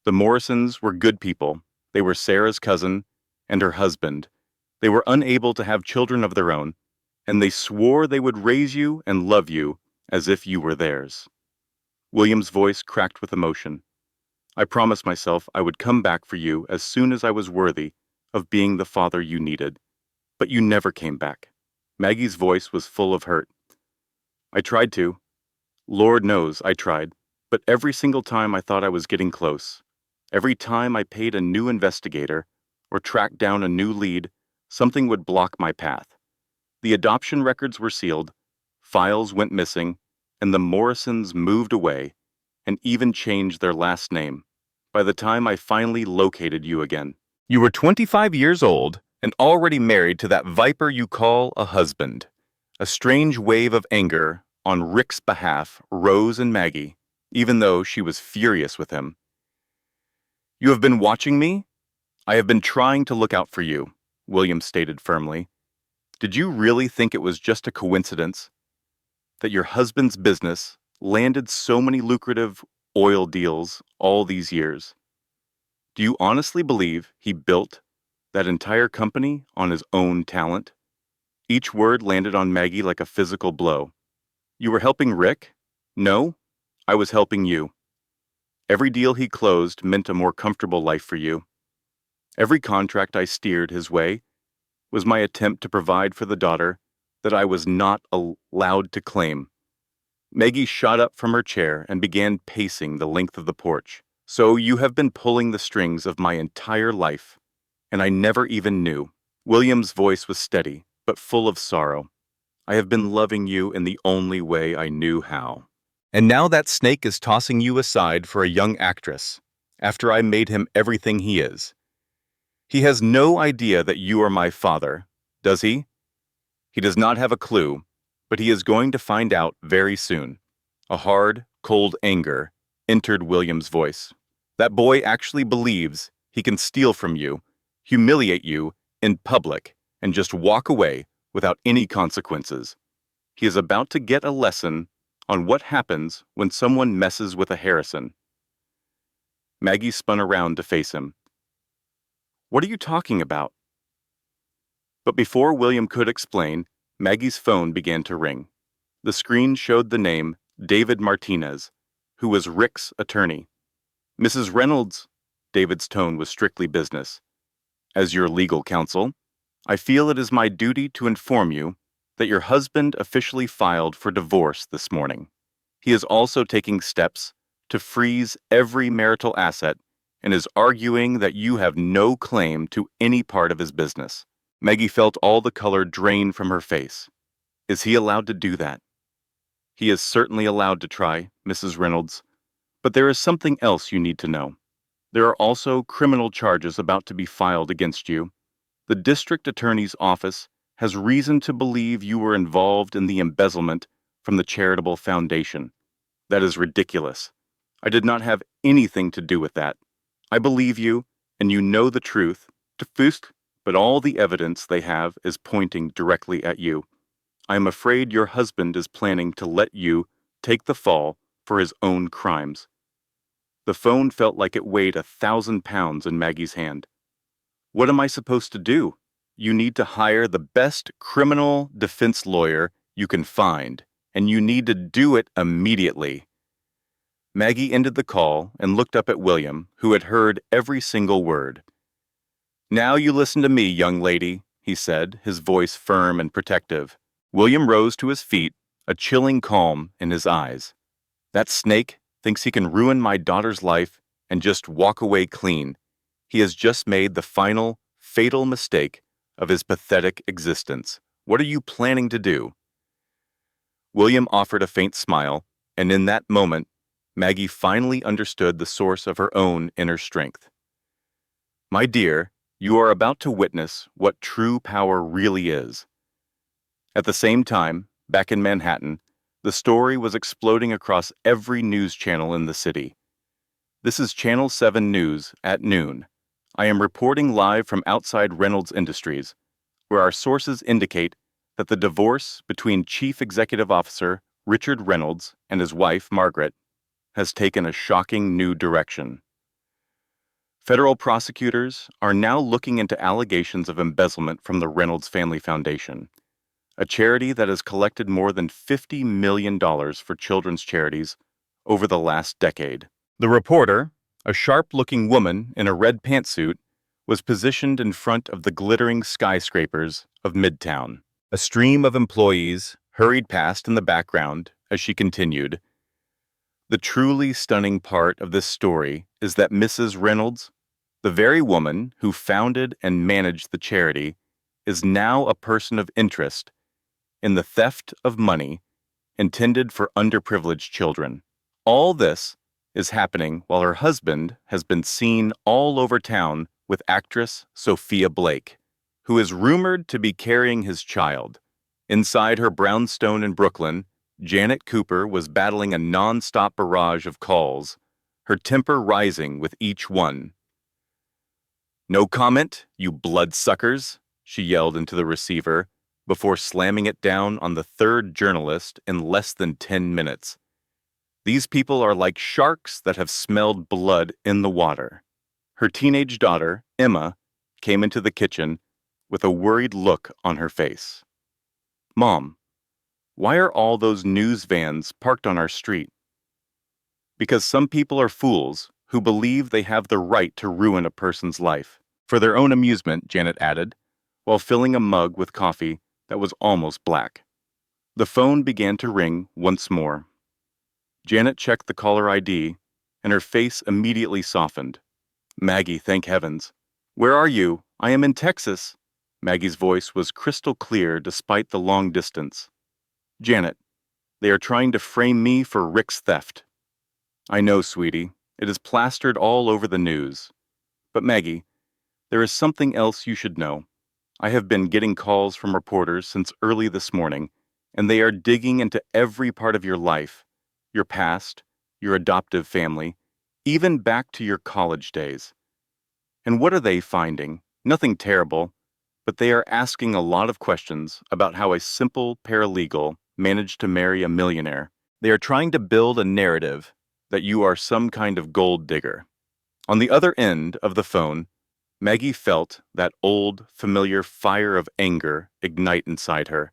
[SPEAKER 1] The Morrisons were good people. They were Sarah's cousin and her husband. They were unable to have children of their own, and they swore they would raise you and love you as if you were theirs. William's voice cracked with emotion. I promised myself I would come back for you as soon as I was worthy of being the father you needed, but you never came back. Maggie's voice was full of hurt. I tried to. Lord knows I tried, but every single time I thought I was getting close, every time I paid a new investigator or tracked down a new lead, something would block my path. The adoption records were sealed, files went missing, and the Morrisons moved away and even changed their last name by the time I finally located you again. You were 25 years old and already married to that viper you call a husband. A strange wave of anger on Rick's behalf rose in Maggie, even though she was furious with him. You have been watching me? I have been trying to look out for you, William stated firmly. Did you really think it was just a coincidence that your husband's business landed so many lucrative oil deals all these years? Do you honestly believe he built that entire company on his own talent? Each word landed on Maggie like a physical blow. You were helping Rick? No, I was helping you. Every deal he closed meant a more comfortable life for you. Every contract I steered his way was my attempt to provide for the daughter that I was not allowed to claim. Maggie shot up from her chair and began pacing the length of the porch. So you have been pulling the strings of my entire life, and I never even knew. William's voice was steady, but full of sorrow. I have been loving you in the only way I knew how. And now that snake is tossing you aside for a young actress, after I made him everything he is. He has no idea that you are my father, does he? He does not have a clue, but he is going to find out very soon. A hard, cold anger entered William's voice. That boy actually believes he can steal from you, humiliate you in public, and just walk away without any consequences. He is about to get a lesson on what happens when someone messes with a Harrison. Maggie spun around to face him. What are you talking about? But before William could explain, Maggie's phone began to ring. The screen showed the name David Martinez, who was Rick's attorney. Mrs. Reynolds, David's tone was strictly business. As your legal counsel, I feel it is my duty to inform you that your husband officially filed for divorce this morning. He is also taking steps to freeze every marital asset and is arguing that you have no claim to any part of his business. Maggie felt all the color drain from her face. Is he allowed to do that? He is certainly allowed to try, Mrs. Reynolds. But there is something else you need to know. There are also criminal charges about to be filed against you. The district attorney's office has reason to believe you were involved in the embezzlement from the charitable foundation. That is ridiculous. I did not have anything to do with that. I believe you, and you know the truth, but all the evidence they have is pointing directly at you. I am afraid your husband is planning to let you take the fall for his own crimes. The phone felt like it weighed 1,000 pounds in Maggie's hand. What am I supposed to do? You need to hire the best criminal defense lawyer you can find, and you need to do it immediately. Maggie ended the call and looked up at William, who had heard every single word. Now you listen to me, young lady, he said, his voice firm and protective. William rose to his feet, a chilling calm in his eyes. That snake thinks he can ruin my daughter's life and just walk away clean. He has just made the final, fatal mistake of his pathetic existence. What are you planning to do? William offered a faint smile, and in that moment, Maggie finally understood the source of her own inner strength. My dear, you are about to witness what true power really is. At the same time, back in Manhattan, the story was exploding across every news channel in the city. This is Channel 7 News at noon. I am reporting live from outside Reynolds Industries, where our sources indicate that the divorce between Chief Executive Officer Richard Reynolds and his wife, Margaret, has taken a shocking new direction. Federal prosecutors are now looking into allegations of embezzlement from the Reynolds Family Foundation, a charity that has collected more than $50 million for children's charities over the last decade. The reporter, a sharp-looking woman in a red pantsuit, was positioned in front of the glittering skyscrapers of Midtown. A stream of employees hurried past in the background as she continued. The truly stunning part of this story is that Mrs. Reynolds, the very woman who founded and managed the charity, is now a person of interest in the theft of money intended for underprivileged children. All this is happening while her husband has been seen all over town with actress Sophia Blake, who is rumored to be carrying his child. Inside her brownstone in Brooklyn, Janet Cooper was battling a non-stop barrage of calls, her temper rising with each one. "No comment, you bloodsuckers," she yelled into the receiver, before slamming it down on the third journalist in less than 10 minutes. These people are like sharks that have smelled blood in the water. Her teenage daughter, Emma, came into the kitchen with a worried look on her face. "Mom, why are all those news vans parked on our street?" "Because some people are fools who believe they have the right to ruin a person's life. For their own amusement," Janet added, while filling a mug with coffee that was almost black. The phone began to ring once more. Janet checked the caller ID, and her face immediately softened. "Maggie, thank heavens. Where are you? I am in Texas." Maggie's voice was crystal clear despite the long distance. "Janet, they are trying to frame me for Rick's theft." "I know, sweetie. It is plastered all over the news. But Maggie, there is something else you should know. I have been getting calls from reporters since early this morning, and they are digging into every part of your life, your past, your adoptive family, even back to your college days. And what are they finding? Nothing terrible, but they are asking a lot of questions about how a simple paralegal managed to marry a millionaire. They are trying to build a narrative that you are some kind of gold digger." On the other end of the phone, Maggie felt that old, familiar fire of anger ignite inside her.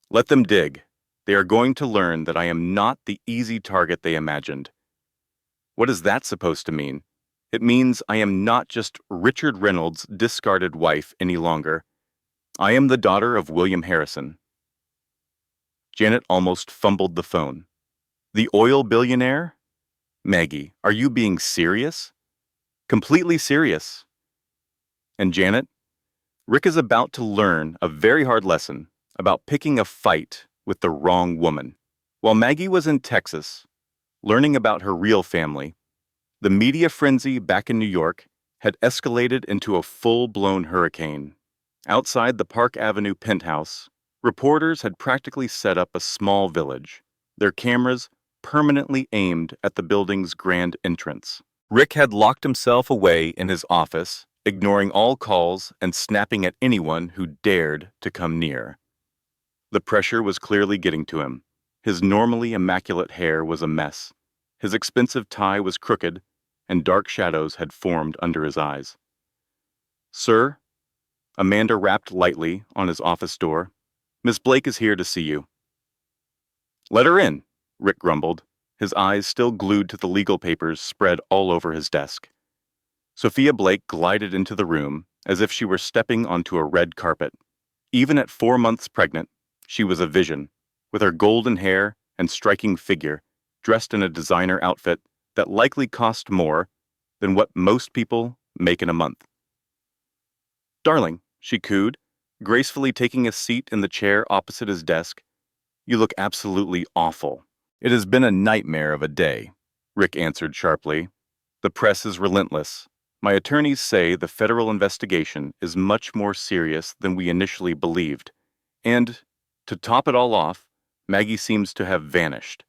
[SPEAKER 1] "Let them dig. They are going to learn that I am not the easy target they imagined." "What is that supposed to mean?" "It means I am not just Richard Reynolds' discarded wife any longer. I am the daughter of William Harrison." Janet almost fumbled the phone. "The oil billionaire? Maggie, are you being serious?" "Completely serious." "And Janet, Rick is about to learn a very hard lesson about picking a fight with the wrong woman." While Maggie was in Texas, learning about her real family, the media frenzy back in New York had escalated into a full-blown hurricane. Outside the Park Avenue penthouse, reporters had practically set up a small village, their cameras permanently aimed at the building's grand entrance. Rick had locked himself away in his office, ignoring all calls and snapping at anyone who dared to come near. The pressure was clearly getting to him. His normally immaculate hair was a mess. His expensive tie was crooked, and dark shadows had formed under his eyes. "Sir?" Amanda rapped lightly on his office door. "Miss Blake is here to see you." "Let her in," Rick grumbled, his eyes still glued to the legal papers spread all over his desk. Sophia Blake glided into the room as if she were stepping onto a red carpet. Even at 4 months pregnant, she was a vision, with her golden hair and striking figure, dressed in a designer outfit that likely cost more than what most people make in a month. "Darling," she cooed, gracefully taking a seat in the chair opposite his desk, "you look absolutely awful." "It has been a nightmare of a day," Rick answered sharply. "The press is relentless. My attorneys say the federal investigation is much more serious than we initially believed. And, to top it all off, Maggie seems to have vanished."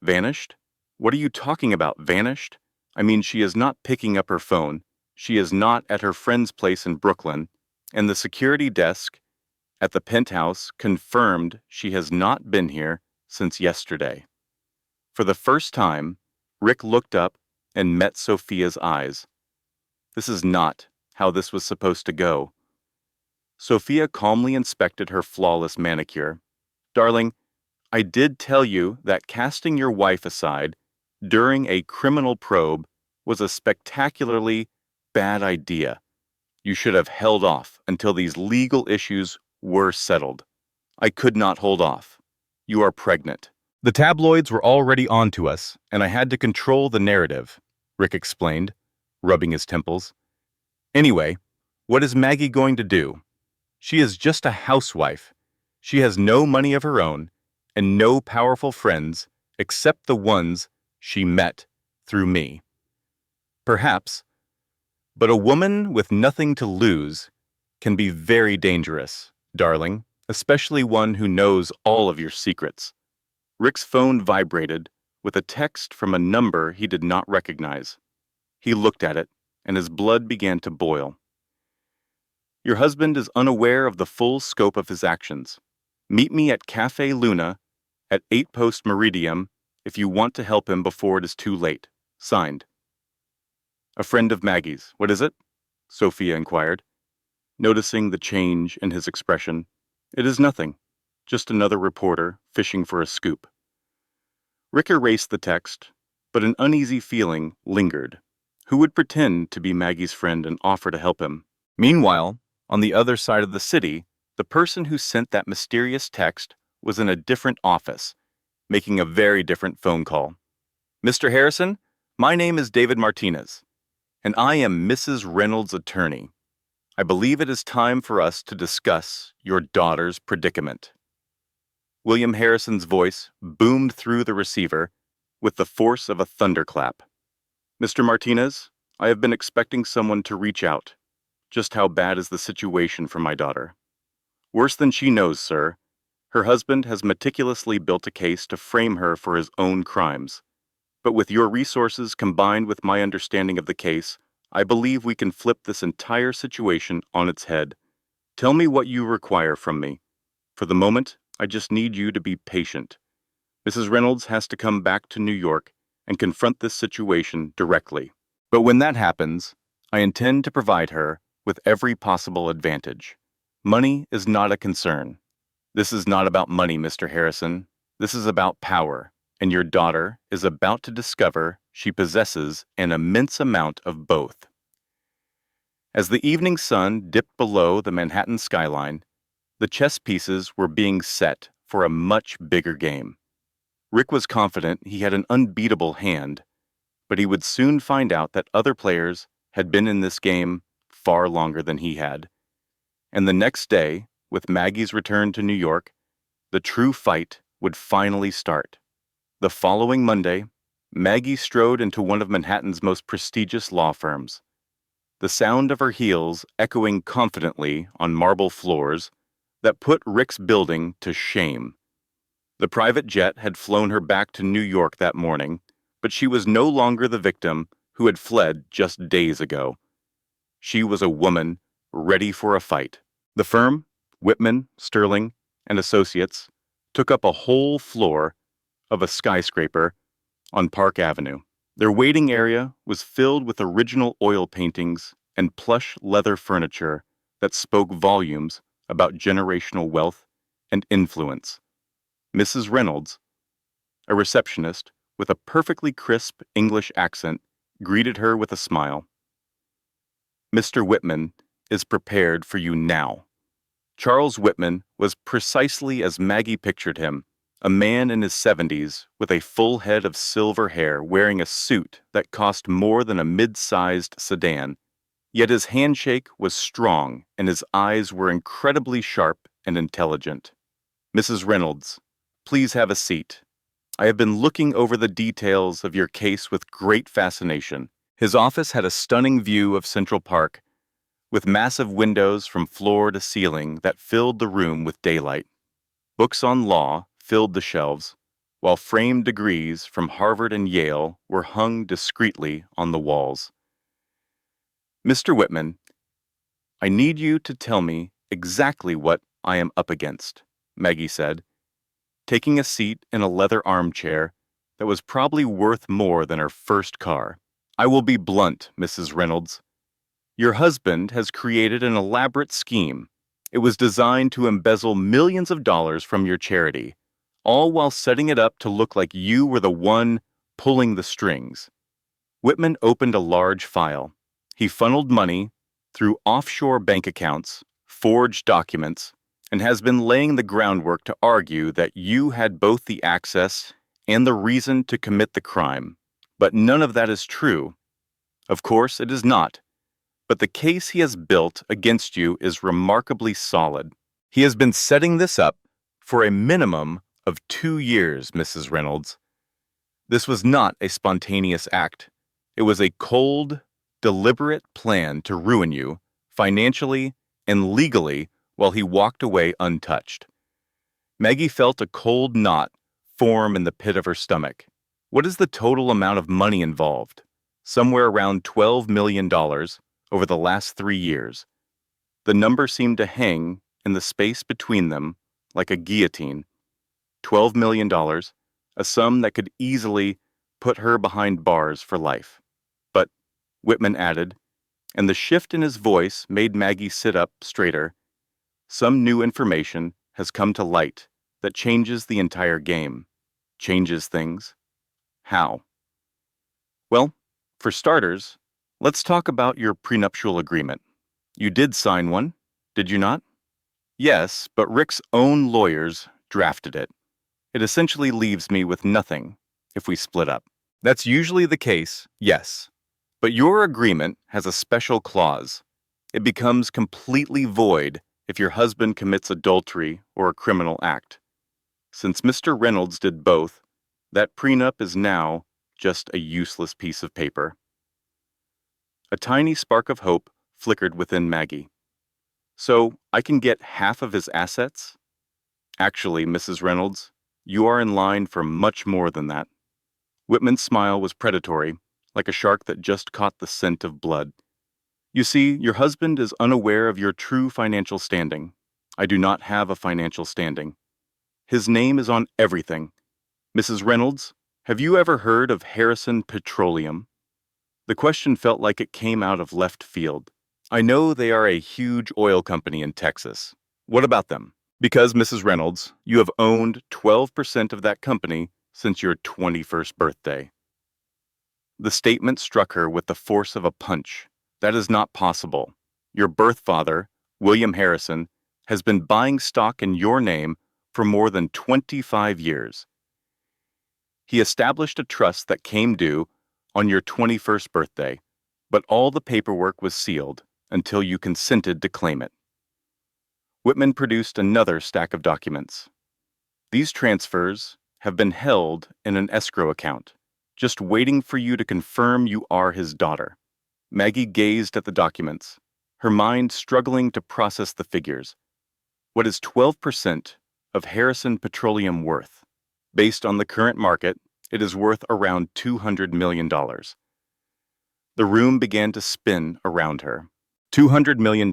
[SPEAKER 1] "Vanished? What are you talking about, vanished? I mean, she is not picking up her phone, she is not at her friend's place in Brooklyn, and the security desk at the penthouse confirmed she has not been here since yesterday." For the first time, Rick looked up and met Sophia's eyes. This is not how this was supposed to go. Sophia calmly inspected her flawless manicure. "Darling, I did tell you that casting your wife aside during a criminal probe was a spectacularly bad idea. You should have held off until these legal issues were settled." "I could not hold off. You are pregnant." "The tabloids were already on to us, and I had to control the narrative," Rick explained, rubbing his temples. "Anyway, what is Maggie going to do? She is just a housewife. She has no money of her own and no powerful friends except the ones she met through me. Perhaps, but a woman with nothing to lose can be very dangerous, darling, especially one who knows all of your secrets." Rick's phone vibrated with a text from a number he did not recognize. He looked at it, and his blood began to boil. "Your husband is unaware of the full scope of his actions. Meet me at Cafe Luna at 8 post Meridium if you want to help him before it is too late. Signed." "A friend of Maggie's. What is it?" Sophia inquired, noticing the change in his expression. "It is nothing. Just another reporter fishing for a scoop." Rick erased the text, but an uneasy feeling lingered. Who would pretend to be Maggie's friend and offer to help him? Meanwhile, on the other side of the city, the person who sent that mysterious text was in a different office, making a very different phone call. "Mr. Harrison, my name is David Martinez, and I am Mrs. Reynolds' attorney. I believe it is time for us to discuss your daughter's predicament." William Harrison's voice boomed through the receiver with the force of a thunderclap. "Mr. Martinez, I have been expecting someone to reach out. Just how bad is the situation for my daughter?" "Worse than she knows, sir. Her husband has meticulously built a case to frame her for his own crimes. But with your resources combined with my understanding of the case, I believe we can flip this entire situation on its head. Tell me what you require from me. For the moment, I just need you to be patient. Mrs. Reynolds has to come back to New York and confront this situation directly. But when that happens, I intend to provide her with every possible advantage. Money is not a concern. This is not about money, Mr. Harrison. This is about power, and your daughter is about to discover she possesses an immense amount of both." As the evening sun dipped below the Manhattan skyline, the chess pieces were being set for a much bigger game. Rick was confident he had an unbeatable hand, but he would soon find out that other players had been in this game far longer than he had. And the next day, with Maggie's return to New York, the true fight would finally start. The following Monday, Maggie strode into one of Manhattan's most prestigious law firms. The sound of her heels echoing confidently on marble floors that put Rick's building to shame. The private jet had flown her back to New York that morning, but she was no longer the victim who had fled just days ago. She was a woman ready for a fight. The firm, Whitman, Sterling, and Associates, took up a whole floor of a skyscraper on Park Avenue. Their waiting area was filled with original oil paintings and plush leather furniture that spoke volumes about generational wealth and influence. Mrs. Reynolds, a receptionist with a perfectly crisp English accent, greeted her with a smile. Mr. Whitman is prepared for you now. Charles Whitman was precisely as Maggie pictured him, a man in his 70s with a full head of silver hair wearing a suit that cost more than a mid-sized sedan. Yet his handshake was strong and his eyes were incredibly sharp and intelligent. Mrs. Reynolds, please have a seat. I have been looking over the details of your case with great fascination. His office had a stunning view of Central Park, with massive windows from floor to ceiling that filled the room with daylight. Books on law filled the shelves, while framed degrees from Harvard and Yale were hung discreetly on the walls. Mr. Whitman, I need you to tell me exactly what I am up against, Maggie said, taking a seat in a leather armchair that was probably worth more than her first car. I will be blunt, Mrs. Reynolds. Your husband has created an elaborate scheme. It was designed to embezzle millions of dollars from your charity, all while setting it up to look like you were the one pulling the strings. Whitman opened a large file. He funneled money through offshore bank accounts, forged documents, and has been laying the groundwork to argue that you had both the access and the reason to commit the crime. But none of that is true. Of course, it is not. But the case he has built against you is remarkably solid. He has been setting this up for a minimum of 2 years, Mrs. Reynolds. This was not a spontaneous act. It was a cold, deliberate plan to ruin you, financially and legally, while he walked away untouched. Maggie felt a cold knot form in the pit of her stomach. What is the total amount of money involved? Somewhere around $12 million over the last 3 years. The number seemed to hang in the space between them like a guillotine. $12 million, a sum that could easily put her behind bars for life. But, Whitman added, and the shift in his voice made Maggie sit up straighter, some new information has come to light that changes the entire game. Changes things. How? Well, for starters, let's talk about your prenuptial agreement. You did sign one, did you not? Yes, but Rick's own lawyers drafted it. It essentially leaves me with nothing if we split up. That's usually the case, yes. But your agreement has a special clause. It becomes completely void if your husband commits adultery or a criminal act. Since Mr. Reynolds did both, that prenup is now just a useless piece of paper. A tiny spark of hope flickered within Maggie. So I can get half of his assets? Actually, Mrs. Reynolds, you are in line for much more than that. Whitman's smile was predatory, like a shark that just caught the scent of blood. You see, your husband is unaware of your true financial standing. I do not have a financial standing. His name is on everything. Mrs. Reynolds, have you ever heard of Harrison Petroleum? The question felt like it came out of left field. I know they are a huge oil company in Texas. What about them? Because, Mrs. Reynolds, you have owned 12% of that company since your 21st birthday. The statement struck her with the force of a punch. That is not possible. Your birth father, William Harrison, has been buying stock in your name for more than 25 years. He established a trust that came due on your 21st birthday, but all the paperwork was sealed until you consented to claim it. Whitman produced another stack of documents. These transfers have been held in an escrow account, just waiting for you to confirm you are his daughter. Maggie gazed at the documents, her mind struggling to process the figures. What is 12% of Harrison Petroleum worth? Based on the current market, it is worth around $200 million. The room began to spin around her. $200 million.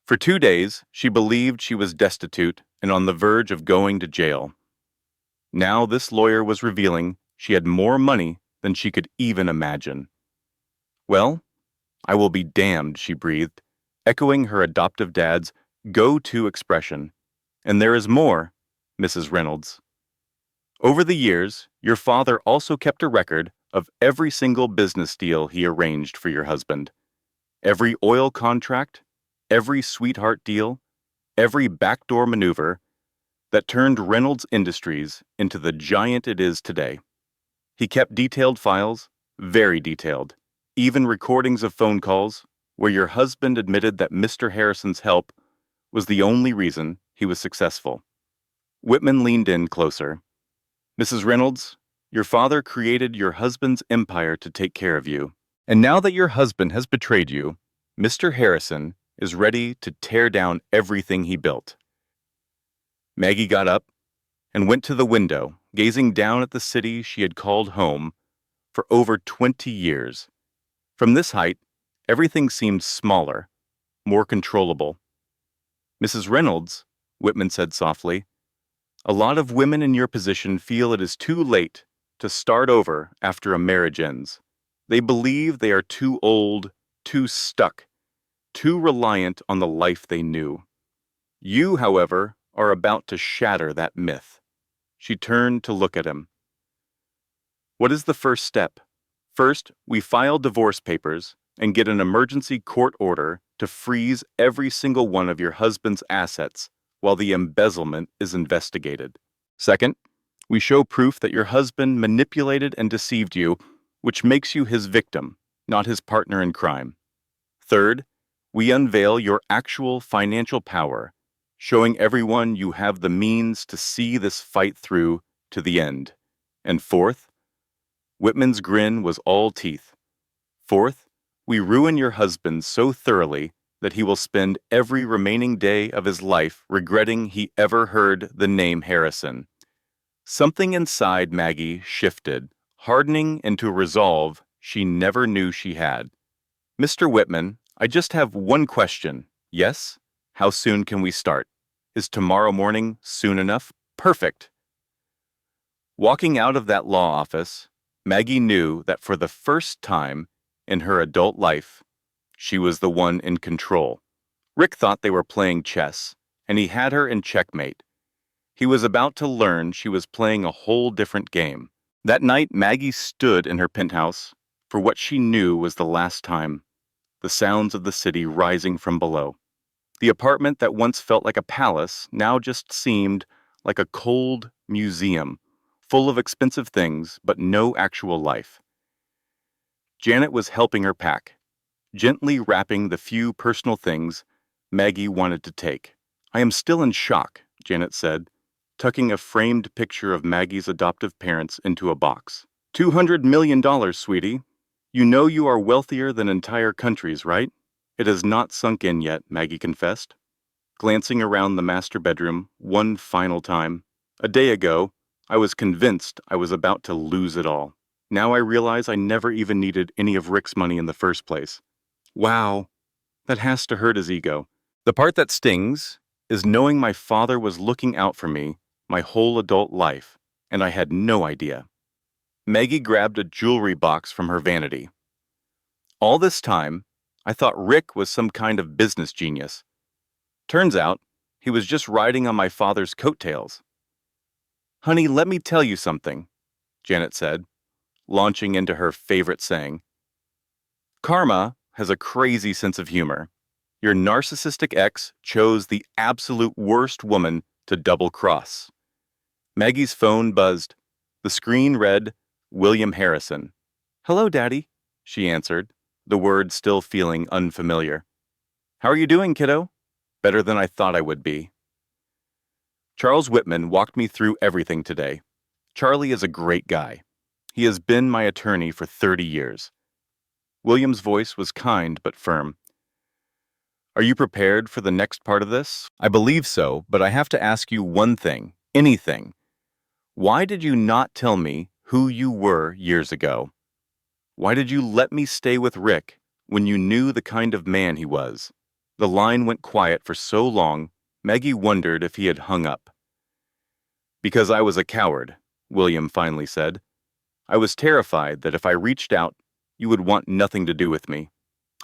[SPEAKER 1] For 2 days, she believed she was destitute and on the verge of going to jail. Now this lawyer was revealing she had more money than she could even imagine. Well, I will be damned, she breathed, echoing her adoptive dad's go-to expression. And there is more, Mrs. Reynolds. Over the years, your father also kept a record of every single business deal he arranged for your husband. Every oil contract, every sweetheart deal, every backdoor maneuver that turned Reynolds Industries into the giant it is today. He kept detailed files, very detailed, even recordings of phone calls where your husband admitted that Mr. Harrison's help was the only reason he was successful. Whitman leaned in closer. Mrs. Reynolds, your father created your husband's empire to take care of you. And now that your husband has betrayed you, Mr. Harrison is ready to tear down everything he built. Maggie got up and went to the window, gazing down at the city she had called home for over 20 years. From this height, everything seemed smaller, more controllable. Mrs. Reynolds, Whitman said softly, a lot of women in your position feel it is too late to start over after a marriage ends. They believe they are too old, too stuck, too reliant on the life they knew. You, however, are about to shatter that myth. She turned to look at him. What is the first step? First, we file divorce papers and get an emergency court order to freeze every single one of your husband's assets while the embezzlement is investigated. Second, we show proof that your husband manipulated and deceived you, which makes you his victim, not his partner in crime. Third, we unveil your actual financial power, showing everyone you have the means to see this fight through to the end. And fourth, Whitman's grin was all teeth. Fourth, we ruin your husband so thoroughly that he will spend every remaining day of his life regretting he ever heard the name Harrison. Something inside Maggie shifted, hardening into resolve she never knew she had. Mr. Whitman, I just have one question. Yes? How soon can we start? Is tomorrow morning soon enough? Perfect. Walking out of that law office, Maggie knew that for the first time in her adult life, she was the one in control. Rick thought they were playing chess, and he had her in checkmate. He was about to learn she was playing a whole different game. That night, Maggie stood in her penthouse for what she knew was the last time, the sounds of the city rising from below. The apartment that once felt like a palace now just seemed like a cold museum, full of expensive things but no actual life. Janet was helping her pack, gently wrapping the few personal things Maggie wanted to take. I am still in shock, Janet said, tucking a framed picture of Maggie's adoptive parents into a box. $200 million, sweetie. You know you are wealthier than entire countries, right? It has not sunk in yet, Maggie confessed, glancing around the master bedroom one final time. A day ago, I was convinced I was about to lose it all. Now I realize I never even needed any of Rick's money in the first place. Wow, that has to hurt his ego. The part that stings is knowing my father was looking out for me my whole adult life, and I had no idea. Maggie grabbed a jewelry box from her vanity. All this time, I thought Rick was some kind of business genius. Turns out, he was just riding on my father's coattails. Honey, let me tell you something, Janet said, launching into her favorite saying. Karma has a crazy sense of humor. Your narcissistic ex chose the absolute worst woman to double-cross. Maggie's phone buzzed. The screen read, William Harrison. Hello, Daddy, she answered, the word still feeling unfamiliar. How are you doing, kiddo? Better than I thought I would be. Charles Whitman walked me through everything today. Charlie is a great guy. He has been my attorney for 30 years. William's voice was kind but firm. Are you prepared for the next part of this? I believe so, but I have to ask you one thing, anything. Why did you not tell me who you were years ago? Why did you let me stay with Rick when you knew the kind of man he was? The line went quiet for so long, Maggie wondered if he had hung up. Because I was a coward, William finally said. I was terrified that if I reached out, you would want nothing to do with me.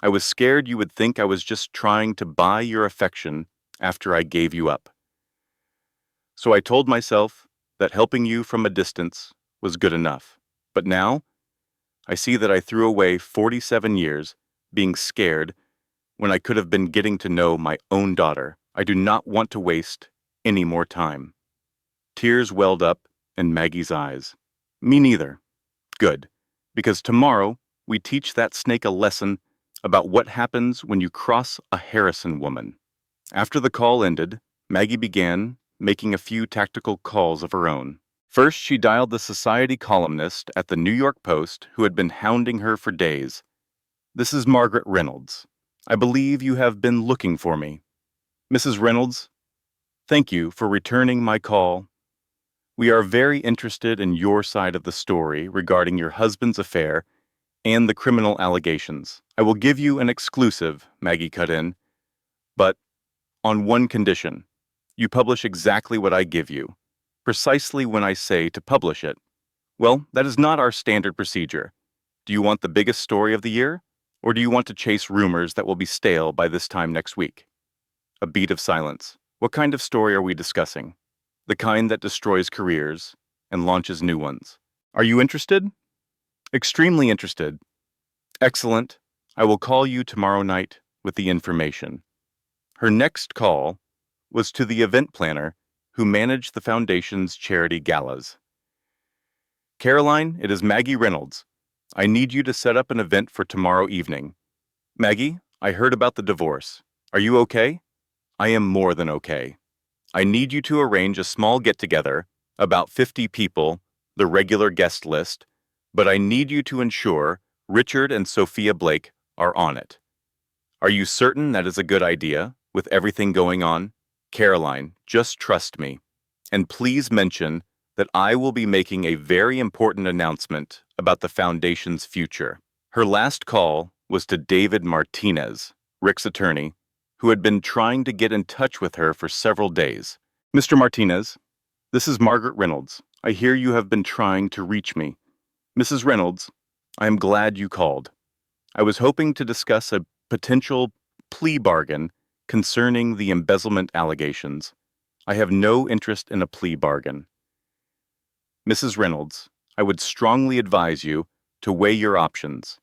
[SPEAKER 1] I was scared you would think I was just trying to buy your affection after I gave you up. So I told myself that helping you from a distance was good enough. But now, I see that I threw away 47 years being scared when I could have been getting to know my own daughter. I do not want to waste any more time." Tears welled up in Maggie's eyes. "Me neither." "Good, because tomorrow we teach that snake a lesson about what happens when you cross a Harrison woman." After the call ended, Maggie began making a few tactical calls of her own. First, she dialed the society columnist at the New York Post who had been hounding her for days. "This is Margaret Reynolds. I believe you have been looking for me. Mrs. Reynolds, thank you for returning my call. We are very interested in your side of the story regarding your husband's affair and the criminal allegations. I will give you an exclusive," Maggie cut in, "but on one condition. You publish exactly what I give you, precisely when I say to publish it." "Well, that is not our standard procedure. Do you want the biggest story of the year, or do you want to chase rumors that will be stale by this time next week?" A beat of silence. "What kind of story are we discussing?" "The kind that destroys careers and launches new ones." "Are you interested?" "Extremely interested." "Excellent. I will call you tomorrow night with the information." Her next call was to the event planner who managed the foundation's charity galas. "Caroline, it is Maggie Reynolds. I need you to set up an event for tomorrow evening." "Maggie, I heard about the divorce. Are you okay?" "I am more than okay. I need you to arrange a small get-together, about 50 people, the regular guest list, but I need you to ensure Richard and Sophia Blake are on it." "Are you certain that is a good idea, with everything going on?" "Caroline, just trust me. And please mention that I will be making a very important announcement about the foundation's future." Her last call was to David Martinez, Rick's attorney, who had been trying to get in touch with her for several days. "Mr. Martinez, this is Margaret Reynolds. I hear you have been trying to reach me. Mrs. Reynolds, I am glad you called. I was hoping to discuss a potential plea bargain concerning the embezzlement allegations. I have no interest in a plea bargain. Mrs. Reynolds, I would strongly advise you to weigh your options.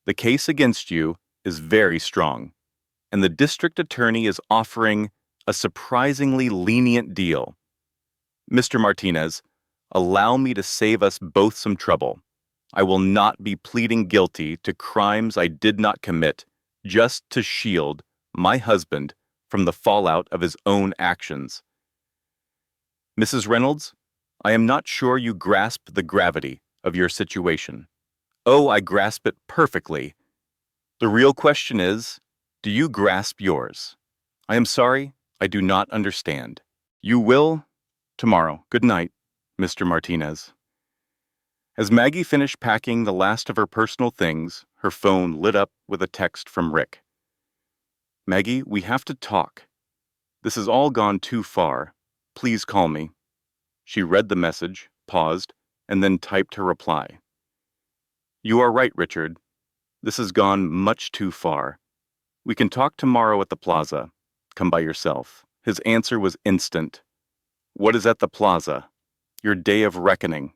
[SPEAKER 1] The case against you is very strong, and the district attorney is offering a surprisingly lenient deal. Mr. Martinez, allow me to save us both some trouble. I will not be pleading guilty to crimes I did not commit just to shield my husband from the fallout of his own actions. Mrs. Reynolds, I am not sure you grasp the gravity of your situation." "Oh, I grasp it perfectly. The real question is, do you grasp yours?" "I am sorry, I do not understand." "You will tomorrow. Good night, Mr. Martinez." As Maggie finished packing the last of her personal things, her phone lit up with a text from Rick. "Maggie, we have to talk. This has all gone too far. Please call me." She read the message, paused, and then typed her reply. "You are right, Richard. This has gone much too far. We can talk tomorrow at the plaza. Come by yourself." His answer was instant. "What is at the plaza?" "Your day of reckoning."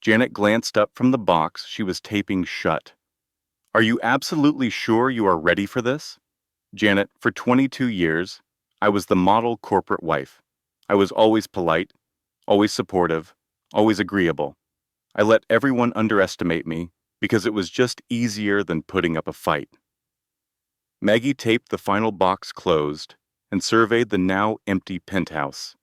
[SPEAKER 1] Janet glanced up from the box she was taping shut. "Are you absolutely sure you are ready for this?" "Janet, for 22 years, I was the model corporate wife. I was always polite, always supportive, always agreeable. I let everyone underestimate me because it was just easier than putting up a fight." Maggie taped the final box closed and surveyed the now empty penthouse.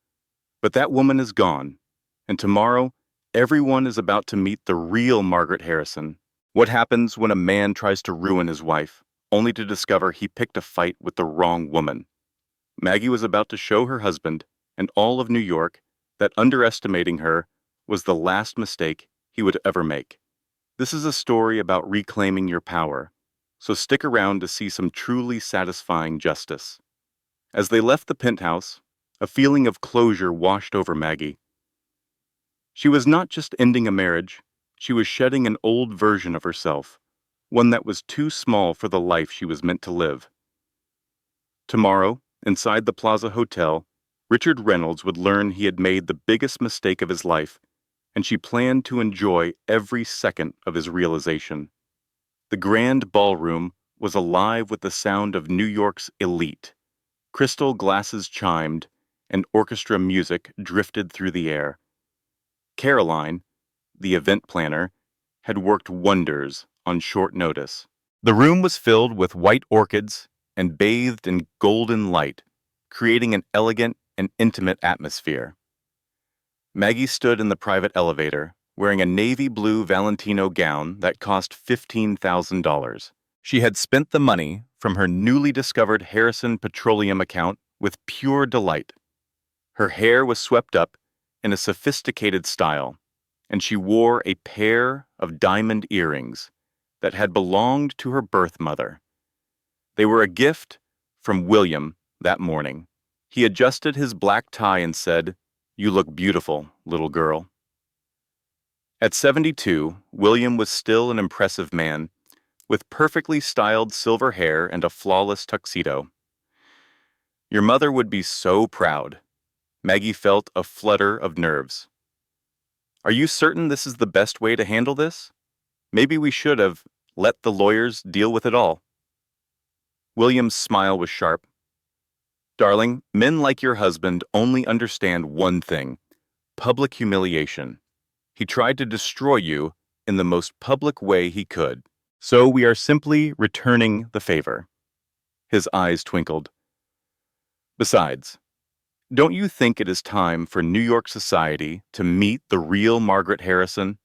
[SPEAKER 1] But that woman is gone, and tomorrow everyone is about to meet the real Margaret Harrison. What happens when a man tries to ruin his wife, only to discover he picked a fight with the wrong woman? Maggie was about to show her husband and all of New York that underestimating her was the last mistake he would ever make. This is a story about reclaiming your power, so stick around to see some truly satisfying justice. As they left the penthouse, a feeling of closure washed over Maggie. She was not just ending a marriage, she was shedding an old version of herself, one that was too small for the life she was meant to live. Tomorrow, inside the Plaza Hotel, Richard Reynolds would learn he had made the biggest mistake of his life, and she planned to enjoy every second of his realization. The grand ballroom was alive with the sound of New York's elite. Crystal glasses chimed, and orchestra music drifted through the air. Caroline, the event planner, had worked wonders on short notice. The room was filled with white orchids and bathed in golden light, creating an elegant and intimate atmosphere. Maggie stood in the private elevator, wearing a navy blue Valentino gown that cost $15,000. She had spent the money from her newly discovered Harrison Petroleum account with pure delight. Her hair was swept up in a sophisticated style, and she wore a pair of diamond earrings that had belonged to her birth mother. They were a gift from William that morning. He adjusted his black tie and said, "You look beautiful, little girl." At 72, William was still an impressive man, with perfectly styled silver hair and a flawless tuxedo. "Your mother would be so proud." Maggie felt a flutter of nerves. "Are you certain this is the best way to handle this? Maybe we should have let the lawyers deal with it all." William's smile was sharp. "Darling, men like your husband only understand one thing: public humiliation. He tried to destroy you in the most public way he could. So we are simply returning the favor." His eyes twinkled. "Besides, don't you think it is time for New York society to meet the real Margaret Harrison?"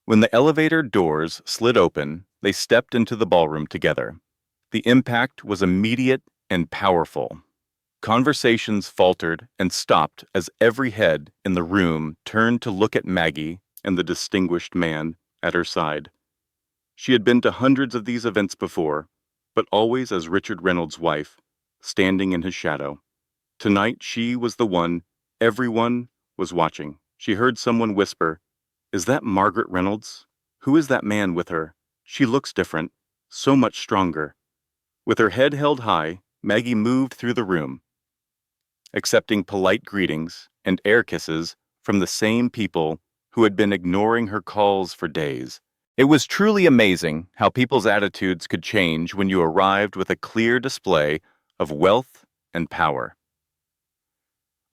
[SPEAKER 1] When the elevator doors slid open, they stepped into the ballroom together. The impact was immediate and powerful. Conversations faltered and stopped as every head in the room turned to look at Maggie and the distinguished man at her side. She had been to hundreds of these events before, but always as Richard Reynolds' wife, standing in his shadow. Tonight she was the one everyone was watching. She heard someone whisper, "Is that Margaret Reynolds? Who is that man with her? She looks different, so much stronger." With her head held high, Maggie moved through the room, accepting polite greetings and air kisses from the same people who had been ignoring her calls for days. It was truly amazing how people's attitudes could change when you arrived with a clear display of wealth and power.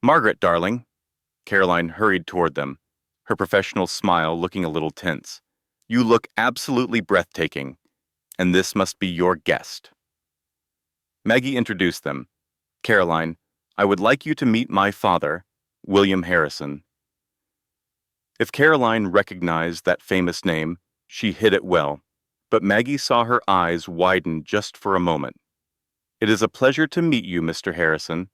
[SPEAKER 1] "Margaret, darling." Caroline hurried toward them, her professional smile looking a little tense. "You look absolutely breathtaking, and this must be your guest." Maggie introduced them. "Caroline, I would like you to meet my father, William Harrison." If Caroline recognized that famous name, she hid it well, but Maggie saw her eyes widen just for a moment. "It is a pleasure to meet you, Mr. Harrison.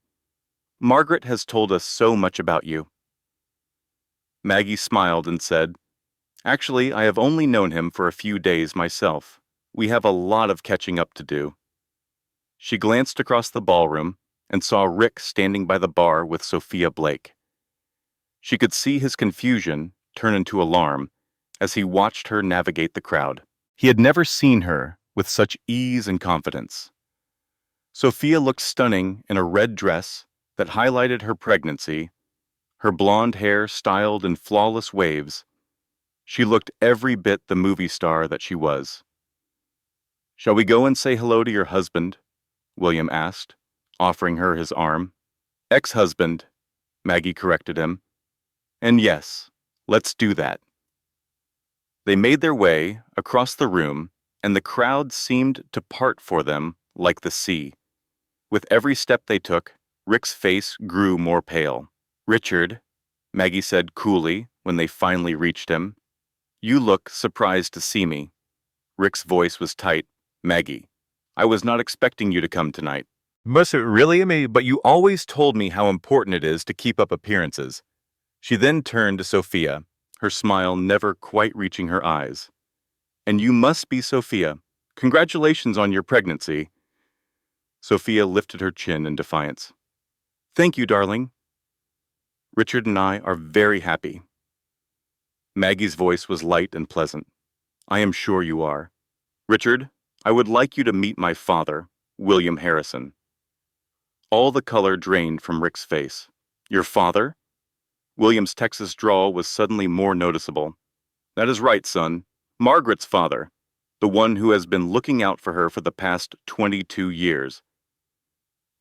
[SPEAKER 1] Margaret has told us so much about you." Maggie smiled and said, "Actually, I have only known him for a few days myself. We have a lot of catching up to do." She glanced across the ballroom and saw Rick standing by the bar with Sophia Blake. She could see his confusion turn into alarm as he watched her navigate the crowd. He had never seen her with such ease and confidence. Sophia looked stunning in a red dress that highlighted her pregnancy, her blonde hair styled in flawless waves. She looked every bit the movie star that she was. "Shall we go and say hello to your husband?" William asked, offering her his arm. "Ex-husband," Maggie corrected him. "And yes, let's do that." They made their way across the room, and the crowd seemed to part for them like the sea. With every step they took, Rick's face grew more pale. "Richard," Maggie said coolly when they finally reached him, "you look surprised to see me." Rick's voice was tight. "Maggie, I was not expecting you to come tonight." "Must it really? But you always told me how important it is to keep up appearances." She then turned to Sophia, her smile never quite reaching her eyes. "And you must be Sophia. Congratulations on your pregnancy." Sophia lifted her chin in defiance. "Thank you, darling. Richard and I are very happy." Maggie's voice was light and pleasant. "I am sure you are. Richard, I would like you to meet my father, William Harrison." All the color drained from Rick's face. "Your father?" William's Texas drawl was suddenly more noticeable. "That is right, son. Margaret's father. the one who has been looking out for her for the past 22 years.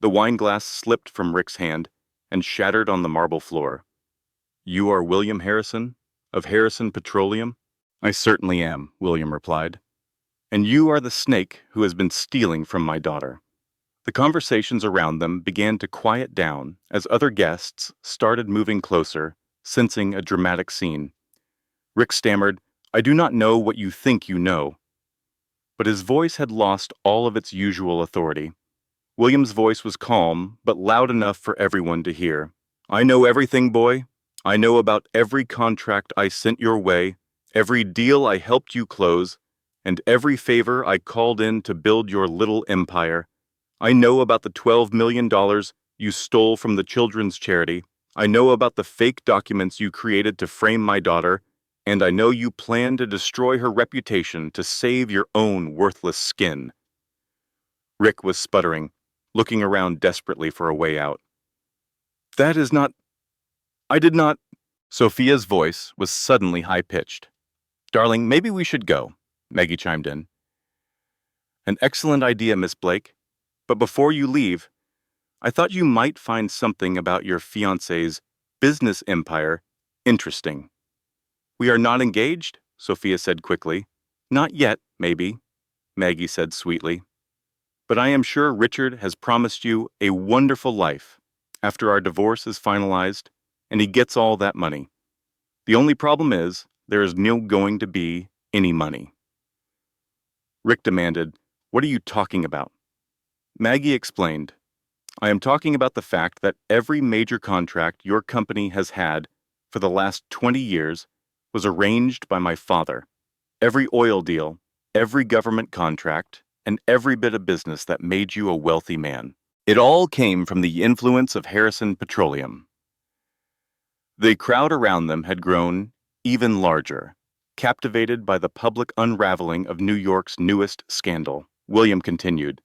[SPEAKER 1] The wine glass slipped from Rick's hand and shattered on the marble floor. You are William Harrison, of Harrison Petroleum? I certainly am, William replied. And you are the snake who has been stealing from my daughter. The conversations around them began to quiet down as other guests started moving closer, sensing a dramatic scene. Rick stammered, I do not know what you think you know. But his voice had lost all of its usual authority. William's voice was calm, but loud enough for everyone to hear. I know everything, boy. I know about every contract I sent your way, every deal I helped you close, and every favor I called in to build your little empire. I know about the $12 million you stole from the children's charity. I know about the fake documents you created to frame my daughter, and I know you plan to destroy her reputation to save your own worthless skin. Rick was sputtering, looking around desperately for a way out. That is not... I did not... Sophia's voice was suddenly high-pitched. Darling, maybe we should go, Maggie chimed in. An excellent idea, Miss Blake. But before you leave, I thought you might find something about your fiancé's business empire interesting. We are not engaged, Sophia said quickly. Not yet, maybe, Maggie said sweetly. But I am sure Richard has promised you a wonderful life after our divorce is finalized and he gets all that money. The only problem is there is no going to be any money. Rick demanded, What are you talking about? Maggie explained, I am talking about the fact that every major contract your company has had for the last 20 years was arranged by my father. Every oil deal, every government contract, and every bit of business that made you a wealthy man. It all came from the influence of Harrison Petroleum. The crowd around them had grown even larger, captivated by the public unraveling of New York's newest scandal. William continued,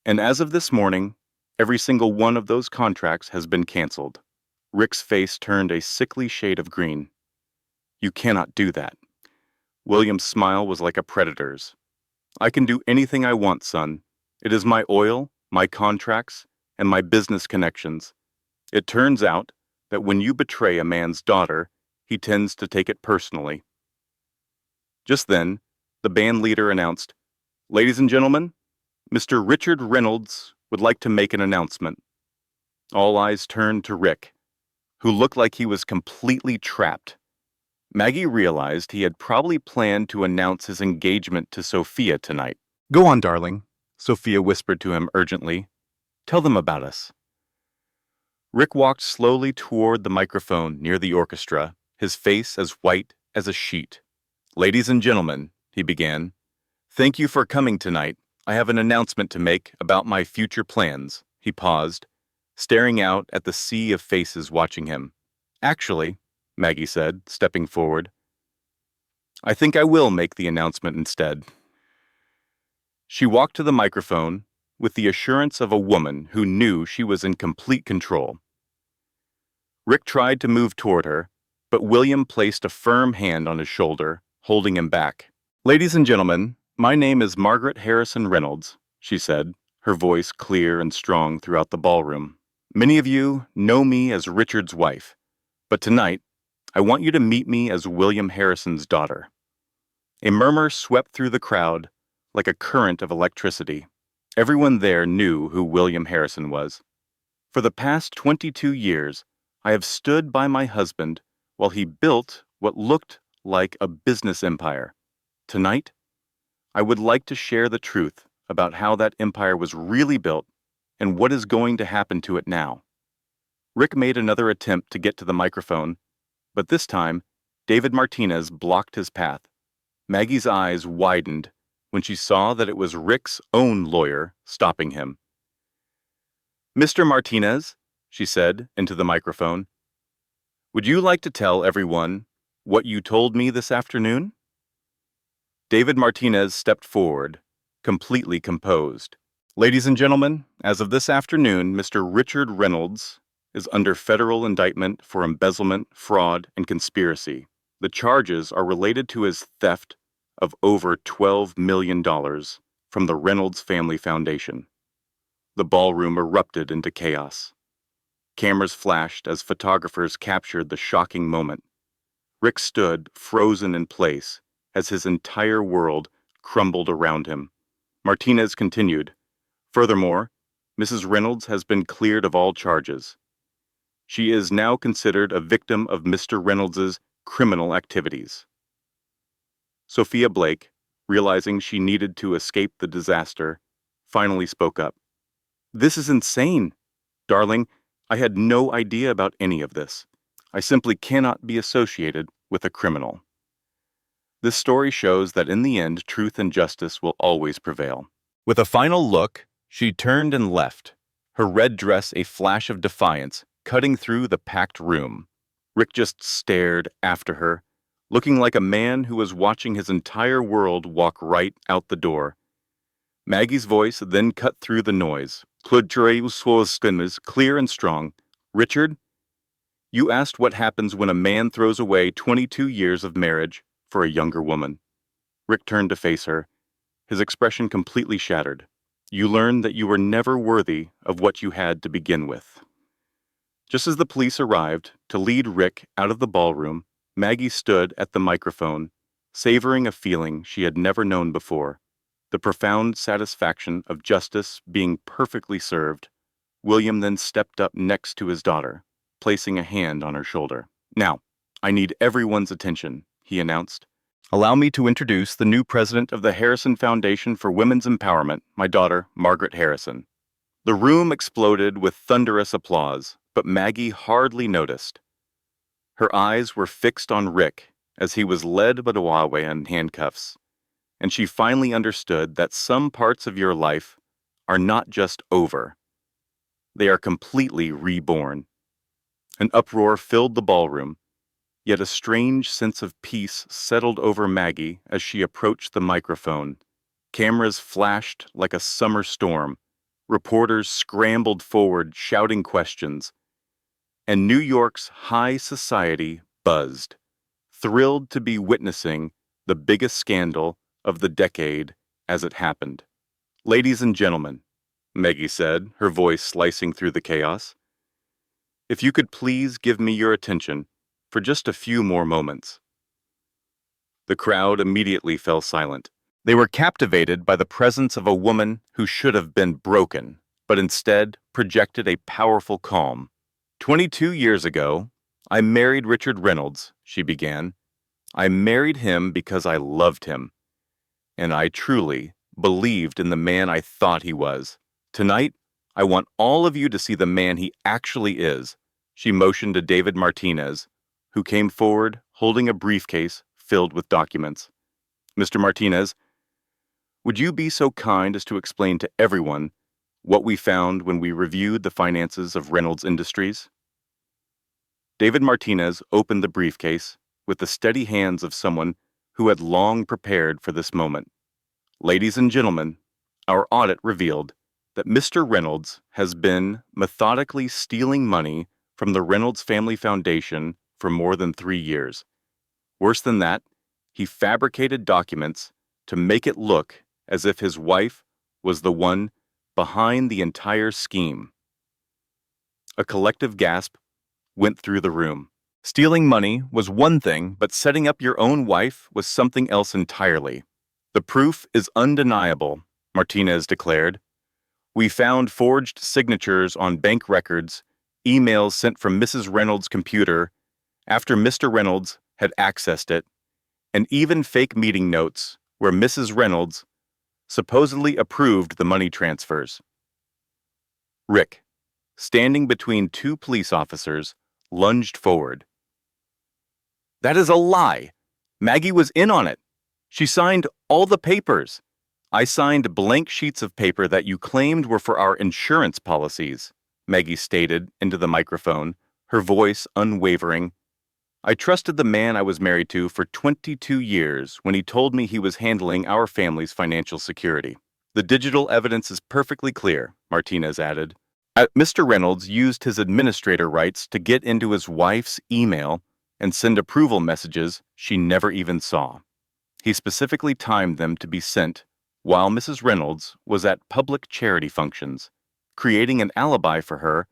[SPEAKER 1] And as of this morning, every single one of those contracts has been canceled. Rick's face turned a sickly shade of green. You cannot do that. William's smile was like a predator's. I can do anything I want, son. It is my oil, my contracts, and my business connections. It turns out that when you betray a man's daughter, he tends to take it personally. Just then, the band leader announced, Ladies and gentlemen, Mr. Richard Reynolds would like to make an announcement. All eyes turned to Rick, who looked like he was completely trapped. Maggie realized he had probably planned to announce his engagement to Sophia tonight. Go on, darling, Sophia whispered to him urgently. Tell them about us. Rick walked slowly toward the microphone near the orchestra, his face as white as a sheet. Ladies and gentlemen, he began, thank you for coming tonight. I have an announcement to make about my future plans. He paused, staring out at the sea of faces watching him. Actually, Maggie said, stepping forward, I think I will make the announcement instead. She walked to the microphone with the assurance of a woman who knew she was in complete control. Rick tried to move toward her, but William placed a firm hand on his shoulder, holding him back. Ladies and gentlemen, my name is Margaret Harrison Reynolds, she said, her voice clear and strong throughout the ballroom. Many of you know me as Richard's wife, but tonight, I want you to meet me as William Harrison's daughter. A murmur swept through the crowd like a current of electricity. Everyone there knew who William Harrison was. For the past 22 years, I have stood by my husband while he built what looked like a business empire. Tonight, I would like to share the truth about how that empire was really built and what is going to happen to it now. Rick made another attempt to get to the microphone, but this time, David Martinez blocked his path. Maggie's eyes widened when she saw that it was Rick's own lawyer stopping him. Mr. Martinez, she said into the microphone, would you like to tell everyone what you told me this afternoon? David Martinez stepped forward, completely composed. Ladies and gentlemen, as of this afternoon, Mr. Richard Reynolds is under federal indictment for embezzlement, fraud, and conspiracy. The charges are related to his theft of over $12 million from the Reynolds Family Foundation. The ballroom erupted into chaos. Cameras flashed as photographers captured the shocking moment. Rick stood, frozen in place, as his entire world crumbled around him. Martinez continued, "Furthermore, Mrs. Reynolds has been cleared of all charges. She is now considered a victim of Mr. Reynolds's criminal activities." Sophia Blake, realizing she needed to escape the disaster, finally spoke up. "This is insane. Darling, I had no idea about any of this. I simply cannot be associated with a criminal." This story shows that in the end, truth and justice will always prevail. With a final look, she turned and left, her red dress a flash of defiance cutting through the packed room. Rick just stared after her, looking like a man who was watching his entire world walk right out the door. Maggie's voice then cut through the noise. Was clear and strong. "Richard, you asked what happens when a man throws away 22 years of marriage for a younger woman." Rick turned to face her, his expression completely shattered. "You learned that you were never worthy of what you had to begin with." Just as the police arrived to lead Rick out of the ballroom, Maggie stood at the microphone, savoring a feeling she had never known before. The profound satisfaction of justice being perfectly served. William then stepped up next to his daughter, placing a hand on her shoulder. "Now, I need everyone's attention," he announced. "Allow me to introduce the new president of the Harrison Foundation for Women's Empowerment, my daughter, Margaret Harrison." The room exploded with thunderous applause, but Maggie hardly noticed. Her eyes were fixed on Rick as he was led Badawawe in handcuffs, and she finally understood that some parts of your life are not just over. They are completely reborn. An uproar filled the ballroom, yet a strange sense of peace settled over Maggie as she approached the microphone. Cameras flashed like a summer storm. Reporters scrambled forward, shouting questions. And New York's high society buzzed, thrilled to be witnessing the biggest scandal of the decade as it happened. "Ladies and gentlemen," Maggie said, her voice slicing through the chaos, "if you could please give me your attention for just a few more moments." The crowd immediately fell silent. They were captivated by the presence of a woman who should have been broken, but instead projected a powerful calm. 22 years ago, I married Richard Reynolds," she began. "I married him because I loved him, and I truly believed in the man I thought he was. Tonight, I want all of you to see the man he actually is." She motioned to David Martinez, who came forward holding a briefcase filled with documents. "Mr. Martinez, would you be so kind as to explain to everyone what we found when we reviewed the finances of Reynolds Industries?" David Martinez opened the briefcase with the steady hands of someone who had long prepared for this moment. "Ladies and gentlemen, our audit revealed that Mr. Reynolds has been methodically stealing money from the Reynolds Family Foundation for more than 3 years. Worse than that, he fabricated documents to make it look as if his wife was the one behind the entire scheme." A collective gasp went through the room. Stealing money was one thing, but setting up your own wife was something else entirely. "The proof is undeniable," Martinez declared. "We found forged signatures on bank records, emails sent from Mrs. Reynolds' computer after Mr. Reynolds had accessed it, and even fake meeting notes where Mrs. Reynolds supposedly approved the money transfers." Rick, standing between two police officers, lunged forward. "That is a lie. Maggie was in on it. She signed all the papers. I signed blank sheets of paper that you claimed were for our insurance policies," Maggie stated into the microphone, her voice unwavering. "I trusted the man I was married to for 22 years when he told me he was handling our family's financial security." "The digital evidence is perfectly clear," Martinez added. Mr. Reynolds used his administrator rights to get into his wife's email and send approval messages she never even saw. He specifically timed them to be sent while Mrs. Reynolds was at public charity functions, creating an alibi for her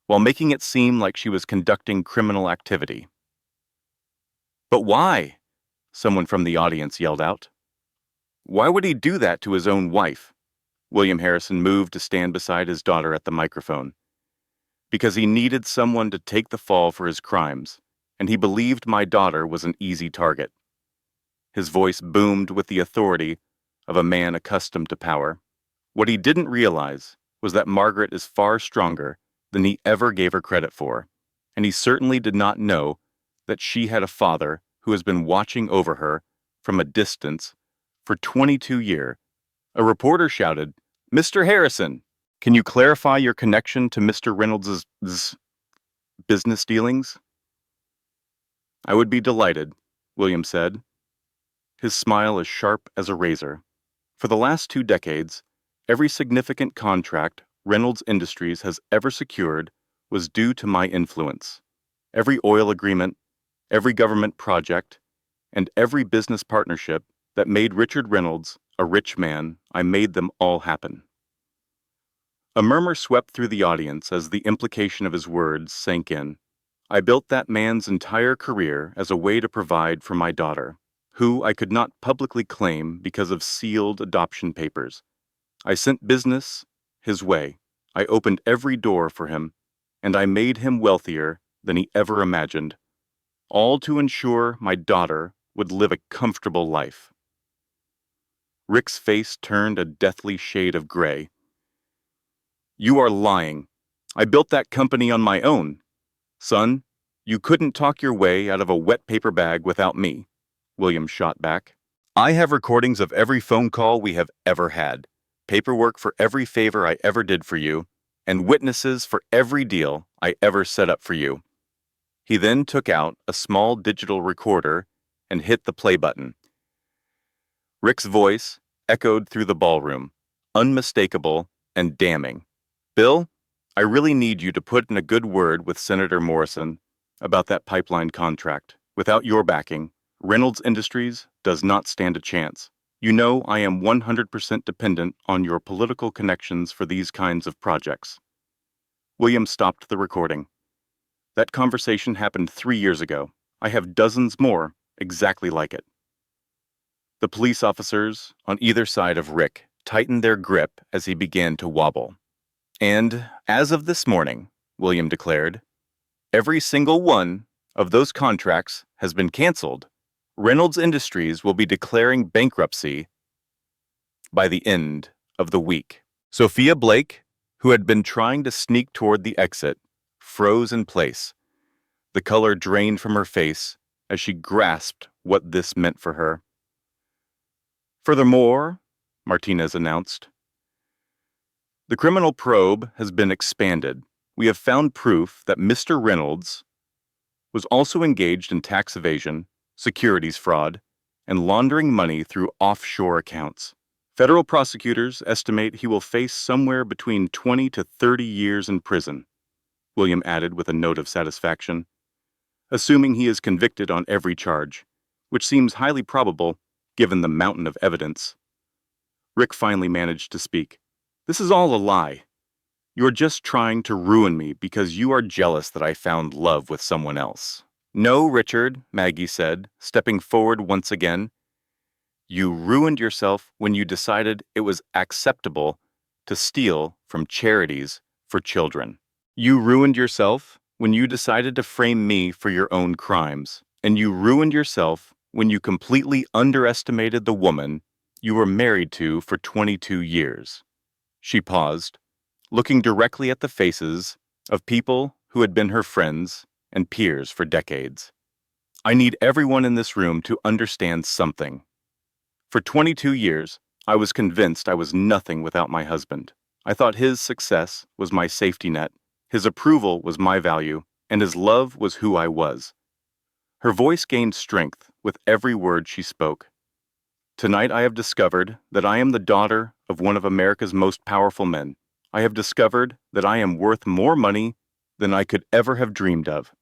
[SPEAKER 1] while making it seem like she was conducting criminal activity. "But why?" someone from the audience yelled out. "Why would he do that to his own wife?" William Harrison moved to stand beside his daughter at the microphone. "Because he needed someone to take the fall for his crimes, and he believed my daughter was an easy target." His voice boomed with the authority of a man accustomed to power. What he didn't realize was that Margaret is far stronger than he ever gave her credit for, and he certainly did not know that she had a father who has been watching over her from a distance for 22 years. A reporter shouted, "Mr. Harrison, can you clarify your connection to Mr. Reynolds' business dealings?" "I would be delighted," William said, his smile as sharp as a razor. "For the last 2 decades, every significant contract Reynolds Industries has ever secured was due to my influence. Every oil agreement, every government project, and every business partnership that made Richard Reynolds a rich man, I made them all happen." A murmur swept through the audience as the implication of his words sank in. "I built that man's entire career as a way to provide for my daughter, who I could not publicly claim because of sealed adoption papers. I sent business his way. I opened every door for him, and I made him wealthier than he ever imagined, all to ensure my daughter would live a comfortable life." Rick's face turned a deathly shade of gray. "You are lying. I built that company on my own. Son, you couldn't talk your way out of a wet paper bag without me," William shot back. "I have recordings of every phone call we have ever had, paperwork for every favor I ever did for you, and witnesses for every deal I ever set up for you." He then took out a small digital recorder and hit the play button. Rick's voice echoed through the ballroom, unmistakable and damning. "Bill, I really need you to put in a good word with Senator Morrison about that pipeline contract. Without your backing, Reynolds Industries does not stand a chance. You know I am 100% dependent on your political connections for these kinds of projects." William stopped the recording. "That conversation happened 3 years ago. I have dozens more exactly like it." The police officers on either side of Rick tightened their grip as he began to wobble. "And as of this morning," William declared, "every single one of those contracts has been canceled. Reynolds Industries will be declaring bankruptcy by the end of the week." Sophia Blake, who had been trying to sneak toward the exit, froze in place. The color drained from her face as she grasped what this meant for her. "Furthermore," Martinez announced, "the criminal probe has been expanded. We have found proof that Mr. Reynolds was also engaged in tax evasion, securities fraud, and laundering money through offshore accounts. Federal prosecutors estimate he will face somewhere between 20 to 30 years in prison," William added with a note of satisfaction, "assuming he is convicted on every charge, which seems highly probable given the mountain of evidence." Rick finally managed to speak. "This is all a lie. You're just trying to ruin me because you are jealous that I found love with someone else." "No, Richard," Maggie said, stepping forward once again. "You ruined yourself when you decided it was acceptable to steal from charities for children. You ruined yourself when you decided to frame me for your own crimes. And you ruined yourself when you completely underestimated the woman you were married to for 22 years. She paused, looking directly at the faces of people who had been her friends and peers for decades. "I need everyone in this room to understand something. For 22 years, I was convinced I was nothing without my husband. I thought his success was my safety net, his approval was my value, and his love was who I was." Her voice gained strength with every word she spoke. "Tonight I have discovered that I am the daughter of one of America's most powerful men. I have discovered that I am worth more money than I could ever have dreamed of.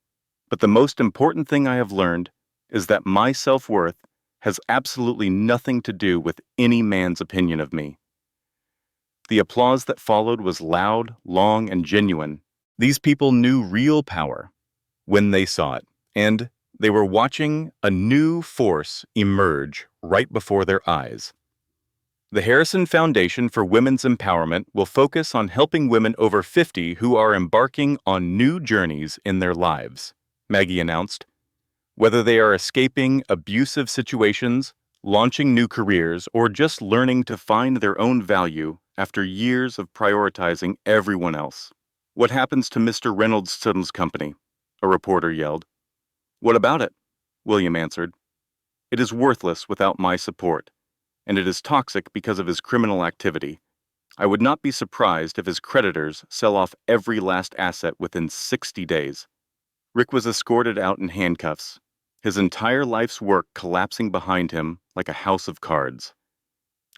[SPEAKER 1] But the most important thing I have learned is that my self-worth has absolutely nothing to do with any man's opinion of me. The applause that followed was loud, long, and genuine. These people knew real power when they saw it, and they were watching a new force emerge right before their eyes. The Harrison Foundation for Women's Empowerment will focus on helping women over 50 who are embarking on new journeys in their lives, Maggie announced. Whether they are escaping abusive situations, launching new careers, or just learning to find their own value after years of prioritizing everyone else. "What happens to Mr. Reynolds' company?" a reporter yelled. "What about it?" William answered. "It is worthless without my support, and it is toxic because of his criminal activity. I would not be surprised if his creditors sell off every last asset within 60 days. Rick was escorted out in handcuffs, his entire life's work collapsing behind him like a house of cards.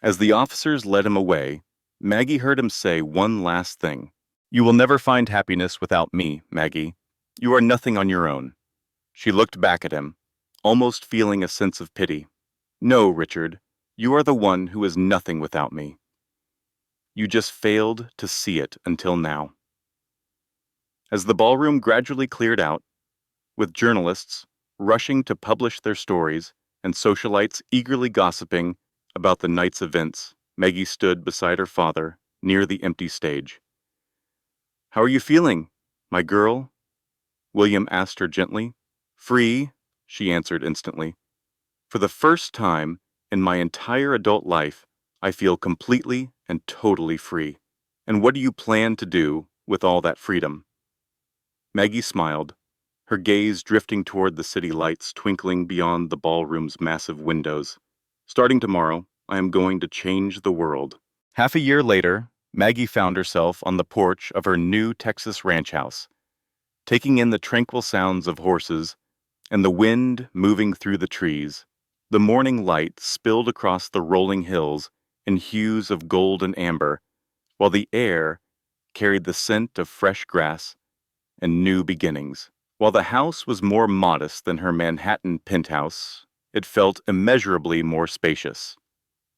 [SPEAKER 1] As the officers led him away, Maggie heard him say one last thing. "You will never find happiness without me, Maggie. You are nothing on your own." She looked back at him, almost feeling a sense of pity. "No, Richard, you are the one who is nothing without me. You just failed to see it until now." As the ballroom gradually cleared out, with journalists rushing to publish their stories and socialites eagerly gossiping about the night's events, Maggie stood beside her father near the empty stage. "How are you feeling, my girl?" William asked her gently. "Free," she answered instantly. "For the first time in my entire adult life, I feel completely and totally free. And what do you plan to do with all that freedom?" Maggie smiled, her gaze drifting toward the city lights twinkling beyond the ballroom's massive windows. "Starting tomorrow, I am going to change the world." Half a year later, Maggie found herself on the porch of her new Texas ranch house, taking in the tranquil sounds of horses and the wind moving through the trees. The morning light spilled across the rolling hills in hues of gold and amber, while the air carried the scent of fresh grass and new beginnings. While the house was more modest than her Manhattan penthouse, it felt immeasurably more spacious.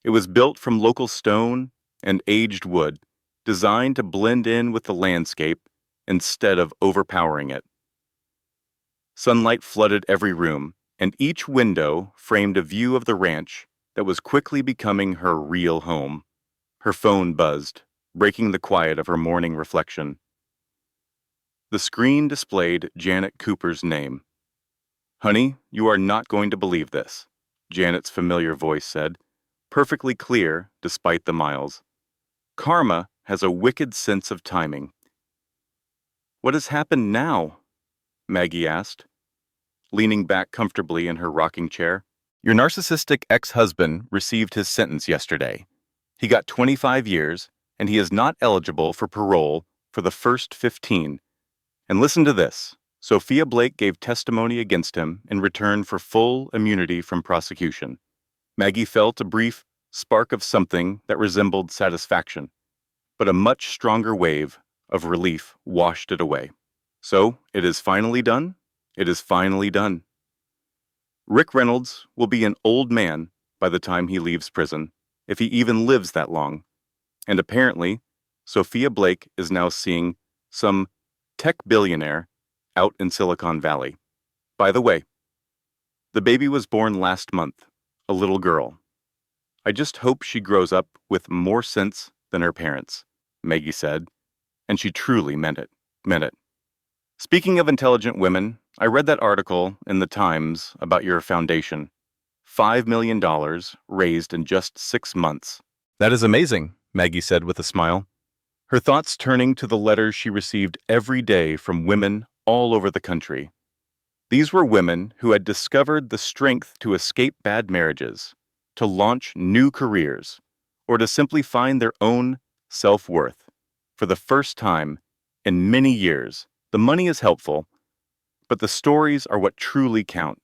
[SPEAKER 1] It was built from local stone and aged wood, designed to blend in with the landscape instead of overpowering it. Sunlight flooded every room, and each window framed a view of the ranch that was quickly becoming her real home. Her phone buzzed, breaking the quiet of her morning reflection. The screen displayed Janet Cooper's name. "Honey, you are not going to believe this," Janet's familiar voice said, perfectly clear despite the miles. "Karma has a wicked sense of timing." "What has happened now?" Maggie asked, leaning back comfortably in her rocking chair. "Your narcissistic ex-husband received his sentence yesterday. He got 25 years, and he is not eligible for parole for the first 15. And listen to this. Sophia Blake gave testimony against him in return for full immunity from prosecution." Maggie felt a brief spark of something that resembled satisfaction, but a much stronger wave of relief washed it away. "So, it is finally done? It is finally done. Rick Reynolds will be an old man by the time he leaves prison, if he even lives that long. And apparently, Sophia Blake is now seeing some tech billionaire out in Silicon Valley. By the way, the baby was born last month, a little girl. I just hope she grows up with more sense than her parents," Maggie said, and she truly meant it. "Speaking of intelligent women, I read that article in the Times about your foundation. $5 million raised in just 6 months. "That is amazing," Maggie said with a smile, her thoughts turning to the letters she received every day from women all over the country. These were women who had discovered the strength to escape bad marriages, to launch new careers, or to simply find their own self-worth. For the first time in many years, the money is helpful, but the stories are what truly count.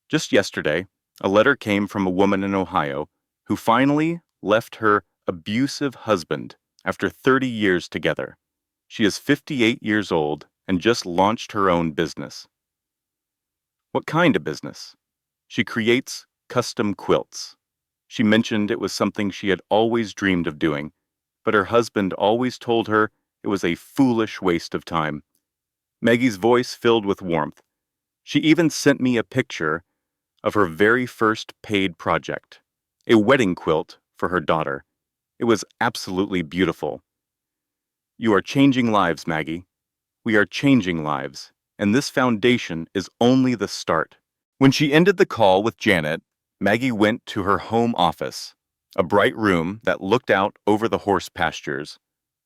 [SPEAKER 1] Just yesterday, a letter came from a woman in Ohio who finally left her abusive husband after 30 years together. She is 58 years old and just launched her own business. What kind of business? She creates custom quilts. She mentioned it was something she had always dreamed of doing, but her husband always told her it was a foolish waste of time. Maggie's voice filled with warmth. She even sent me a picture of her very first paid project, a wedding quilt for her daughter. It was absolutely beautiful. You are changing lives, Maggie. We are changing lives, and this foundation is only the start. When she ended the call with Janet, Maggie went to her home office, a bright room that looked out over the horse pastures.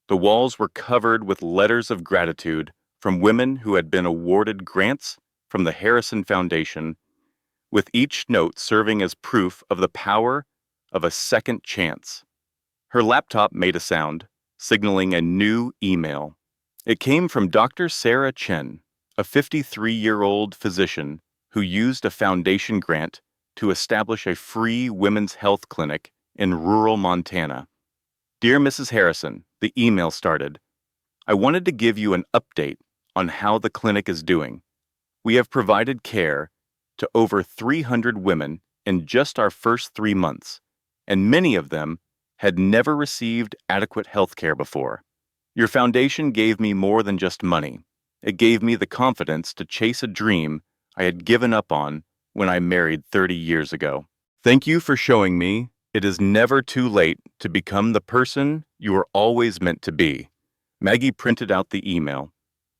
[SPEAKER 1] The walls were covered with letters of gratitude from women who had been awarded grants from the Harrison Foundation, with each note serving as proof of the power of a second chance. Her laptop made a sound, signaling a new email. It came from Dr. Sarah Chen, a 53-year-old physician who used a foundation grant to establish a free women's health clinic in rural Montana. Dear Mrs. Harrison, the email started. I wanted to give you an update on how the clinic is doing. We have provided care to over 300 women in just our first 3 months, and many of them had never received adequate health care before. Your foundation gave me more than just money. It gave me the confidence to chase a dream I had given up on when I married 30 years ago. Thank you for showing me it is never too late to become the person you were always meant to be. Maggie printed out the email,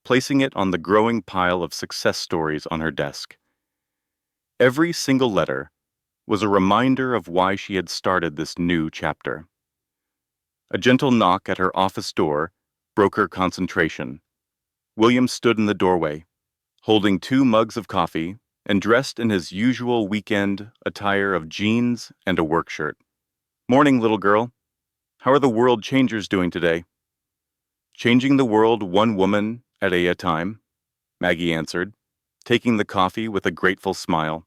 [SPEAKER 1] placing it on the growing pile of success stories on her desk. Every single letter was a reminder of why she had started this new chapter. A gentle knock at her office door broke her concentration. William stood in the doorway, holding 2 mugs of coffee and dressed in his usual weekend attire of jeans and a work shirt. Morning, little girl. How are the world changers doing today? Changing the world one woman at a time, Maggie answered, taking the coffee with a grateful smile.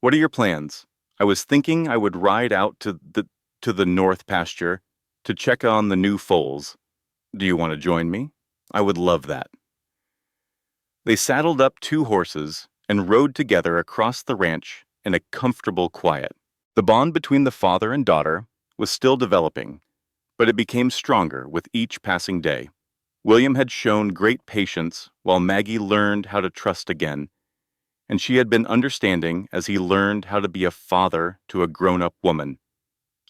[SPEAKER 1] What are your plans? I was thinking I would ride out to the north pasture to check on the new foals. Do you want to join me? I would love that. They saddled up 2 horses and rode together across the ranch in a comfortable quiet. The bond between the father and daughter was still developing, but it became stronger with each passing day. William had shown great patience while Maggie learned how to trust again, and she had been understanding as he learned how to be a father to a grown-up woman.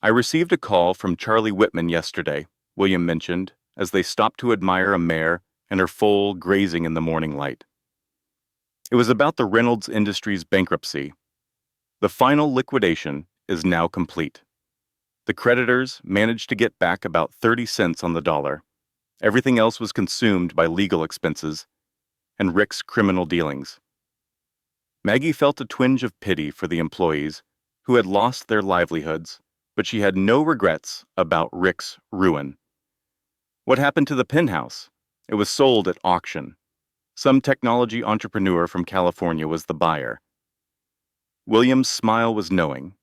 [SPEAKER 1] I received a call from Charlie Whitman yesterday, William mentioned, as they stopped to admire a mare and her foal grazing in the morning light. It was about the Reynolds Industries bankruptcy. The final liquidation is now complete. The creditors managed to get back about 30 cents on the dollar. Everything else was consumed by legal expenses and Rick's criminal dealings. Maggie felt a twinge of pity for the employees who had lost their livelihoods, but she had no regrets about Rick's ruin. What happened to the penthouse? It was sold at auction. Some technology entrepreneur from California was the buyer. William's smile was knowing.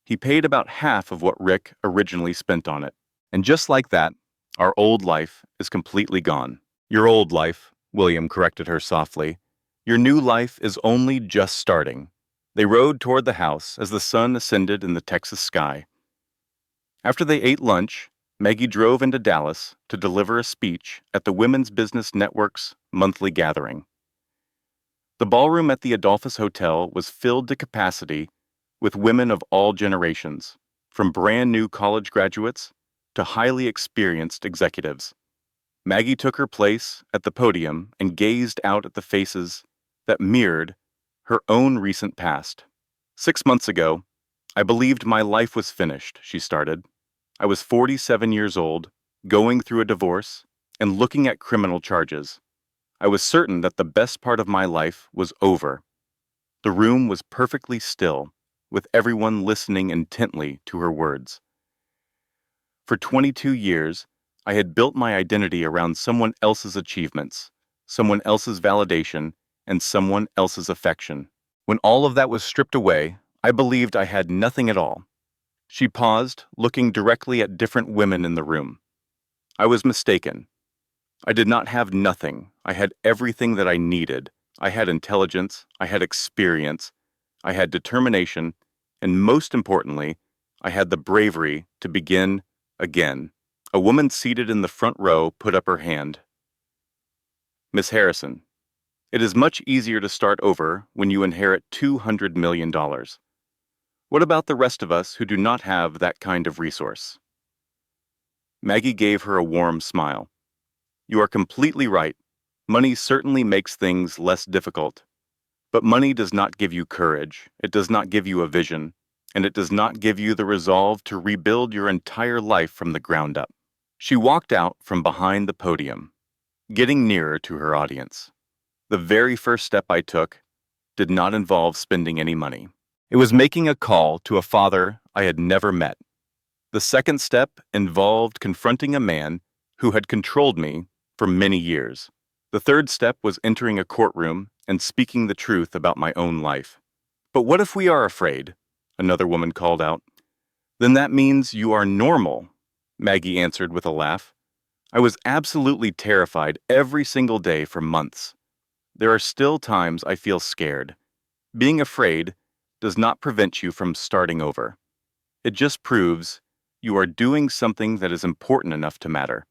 [SPEAKER 1] He paid about half of what Rick originally spent on it. And just like that, our old life is completely gone. Your old life, William corrected her softly. Your new life is only just starting. They rode toward the house as the sun ascended in the Texas sky. After they ate lunch, Maggie drove into Dallas to deliver a speech at the Women's Business Network's monthly gathering. The ballroom at the Adolphus Hotel was filled to capacity with women of all generations, from brand new college graduates to highly experienced executives. Maggie took her place at the podium and gazed out at the faces that mirrored her own recent past. 6 months ago, I believed my life was finished, she started. I was 47 years old, going through a divorce, and looking at criminal charges. I was certain that the best part of my life was over. The room was perfectly still, with everyone listening intently to her words. For 22 years, I had built my identity around someone else's achievements, someone else's validation, and someone else's affection. When all of that was stripped away, I believed I had nothing at all. She paused, looking directly at different women in the room. I was mistaken. I did not have nothing. I had everything that I needed. I had intelligence, I had experience, I had determination, And most importantly, I had the bravery to begin again. A woman seated in the front row put up her hand. Miss Harrison, it is much easier to start over when you inherit $200 million. What about the rest of us who do not have that kind of resource? Maggie gave her a warm smile. You are completely right. Money certainly makes things less difficult. But money does not give you courage, it does not give you a vision, and it does not give you the resolve to rebuild your entire life from the ground up. She walked out from behind the podium, getting nearer to her audience. The very first step I took did not involve spending any money. It was making a call to a father I had never met. The second step involved confronting a man who had controlled me for many years. The third step was entering a courtroom and speaking the truth about my own life. But what if we are afraid? Another woman called out. Then that means you are normal, Maggie answered with a laugh. I was absolutely terrified every single day for months. There are still times I feel scared. Being afraid does not prevent you from starting over. It just proves you are doing something that is important enough to matter.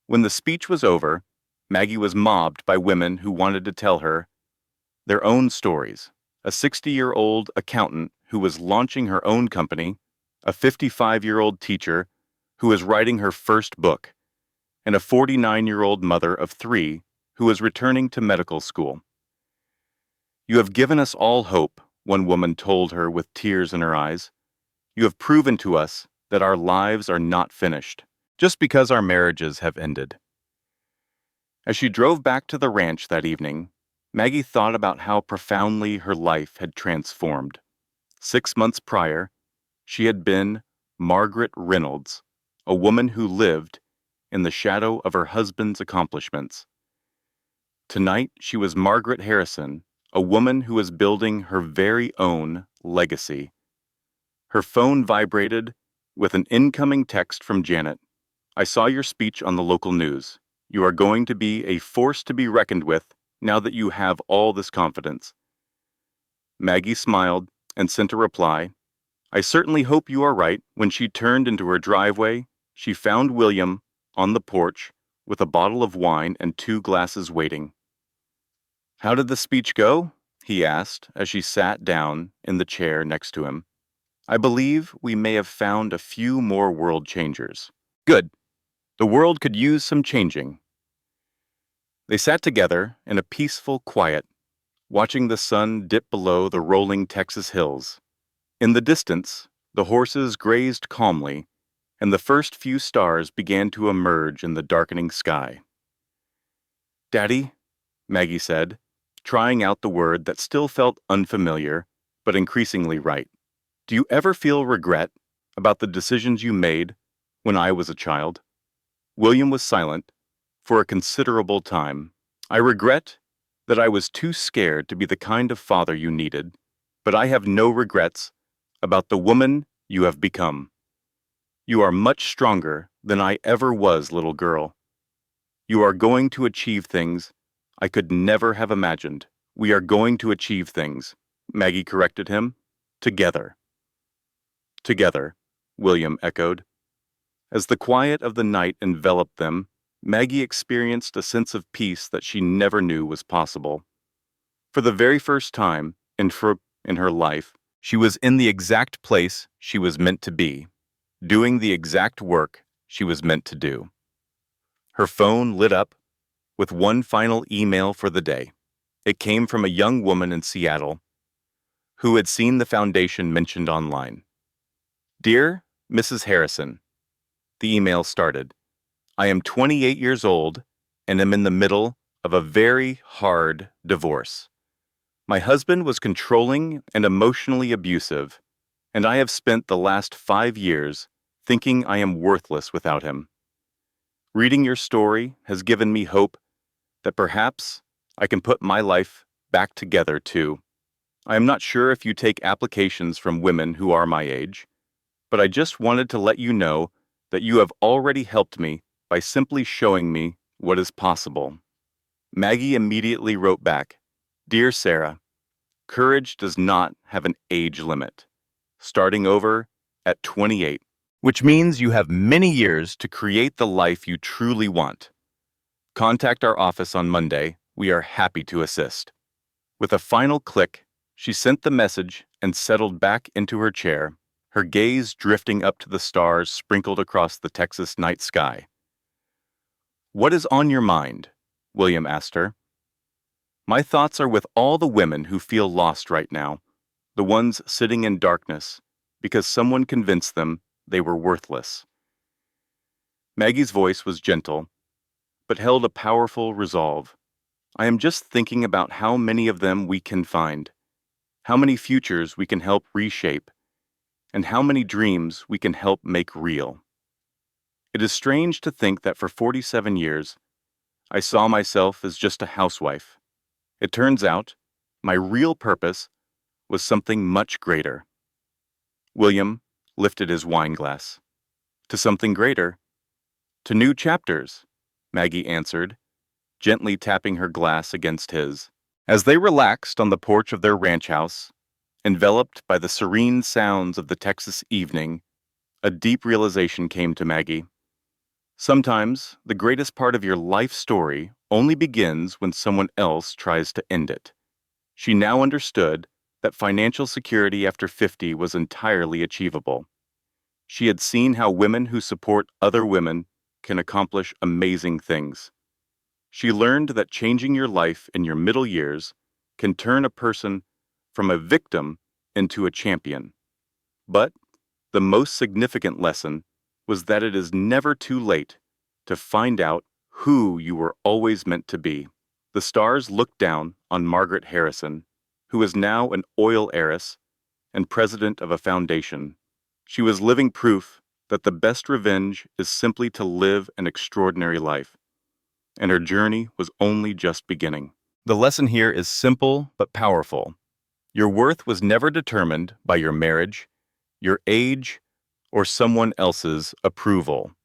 [SPEAKER 1] When the speech was over, Maggie was mobbed by women who wanted to tell her their own stories. A 60-year-old accountant who was launching her own company, a 55-year-old teacher who was writing her first book, and a 49-year-old mother of 3 who was returning to medical school. You have given us all hope, one woman told her with tears in her eyes. You have proven to us that our lives are not finished, just because our marriages have ended. As she drove back to the ranch that evening, Maggie thought about how profoundly her life had transformed. 6 months prior, she had been Margaret Reynolds, a woman who lived in the shadow of her husband's accomplishments. Tonight, she was Margaret Harrison, a woman who was building her very own legacy. Her phone vibrated with an incoming text from Janet. I saw your speech on the local news. You are going to be a force to be reckoned with now that you have all this confidence. Maggie smiled and sent a reply. I certainly hope you are right. When she turned into her driveway, she found William on the porch with a bottle of wine and 2 glasses waiting. How did the speech go? He asked as she sat down in the chair next to him. I believe we may have found a few more world changers. Good. The world could use some changing. They sat together in a peaceful quiet, watching the sun dip below the rolling Texas hills. In the distance, the horses grazed calmly, and the first few stars began to emerge in the darkening sky. Daddy, Maggie said, trying out the word that still felt unfamiliar, but increasingly right. Do you ever feel regret about the decisions you made when I was a child? William was silent for a considerable time. I regret that I was too scared to be the kind of father you needed, but I have no regrets about the woman you have become. You are much stronger than I ever was, little girl. You are going to achieve things I could never have imagined. We are going to achieve things, Maggie corrected him. Together. Together, William echoed. As the quiet of the night enveloped them, Maggie experienced a sense of peace that she never knew was possible. For the very first time in her life, she was in the exact place she was meant to be, doing the exact work she was meant to do. Her phone lit up with one final email for the day. It came from a young woman in Seattle who had seen the foundation mentioned online. Dear Mrs. Harrison, the email started. I am 28 years old and am in the middle of a very hard divorce. My husband was controlling and emotionally abusive, and I have spent the last 5 years thinking I am worthless without him. Reading your story has given me hope that perhaps I can put my life back together too. I am not sure if you take applications from women who are my age, but I just wanted to let you know that you have already helped me by simply showing me what is possible. Maggie immediately wrote back, Dear Sarah, courage does not have an age limit. starting over at 28, which means you have many years to create the life you truly want. Contact our office on Monday. We are happy to assist. With a final click, she sent the message and settled back into her chair, her gaze drifting up to the stars sprinkled across the Texas night sky. "What is on your mind?" William asked her. "My thoughts are with all the women who feel lost right now, the ones sitting in darkness because someone convinced them they were worthless." Maggie's voice was gentle, but held a powerful resolve. "I am just thinking about how many of them we can find, how many futures we can help reshape, and how many dreams we can help make real. It is strange to think that for 47 years, I saw myself as just a housewife. It turns out, my real purpose was something much greater." William lifted his wine glass. "To something greater. To new chapters," Maggie answered, gently tapping her glass against his. As they relaxed on the porch of their ranch house, enveloped by the serene sounds of the Texas evening, a deep realization came to Maggie. Sometimes the greatest part of your life story only begins when someone else tries to end it. She now understood that financial security after 50 was entirely achievable. She had seen how women who support other women can accomplish amazing things. She learned that changing your life in your middle years can turn a person from a victim into a champion. But the most significant lesson was that it is never too late to find out who you were always meant to be. The stars looked down on Margaret Harrison, who is now an oil heiress and president of a foundation. She was living proof that the best revenge is simply to live an extraordinary life, and her journey was only just beginning. The lesson here is simple but powerful. Your worth was never determined by your marriage, your age, or someone else's approval.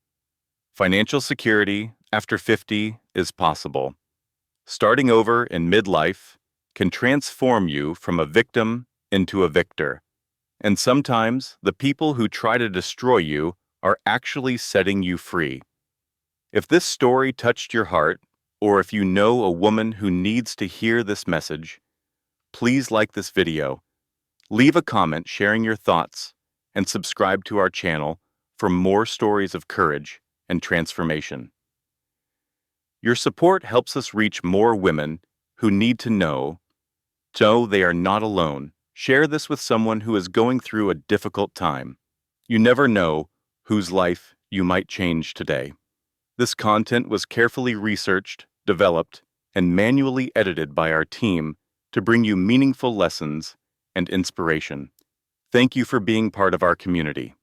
[SPEAKER 1] Financial security after 50 is possible. Starting over in midlife can transform you from a victim into a victor. And sometimes the people who try to destroy you are actually setting you free. If this story touched your heart, or if you know a woman who needs to hear this message, please like this video, leave a comment sharing your thoughts, and subscribe to our channel for more stories of courage and transformation. Your support helps us reach more women who need to know they are not alone. Share this with someone who is going through a difficult time. You never know whose life you might change today. This content was carefully researched, developed, and manually edited by our team to bring you meaningful lessons and inspiration. Thank you for being part of our community.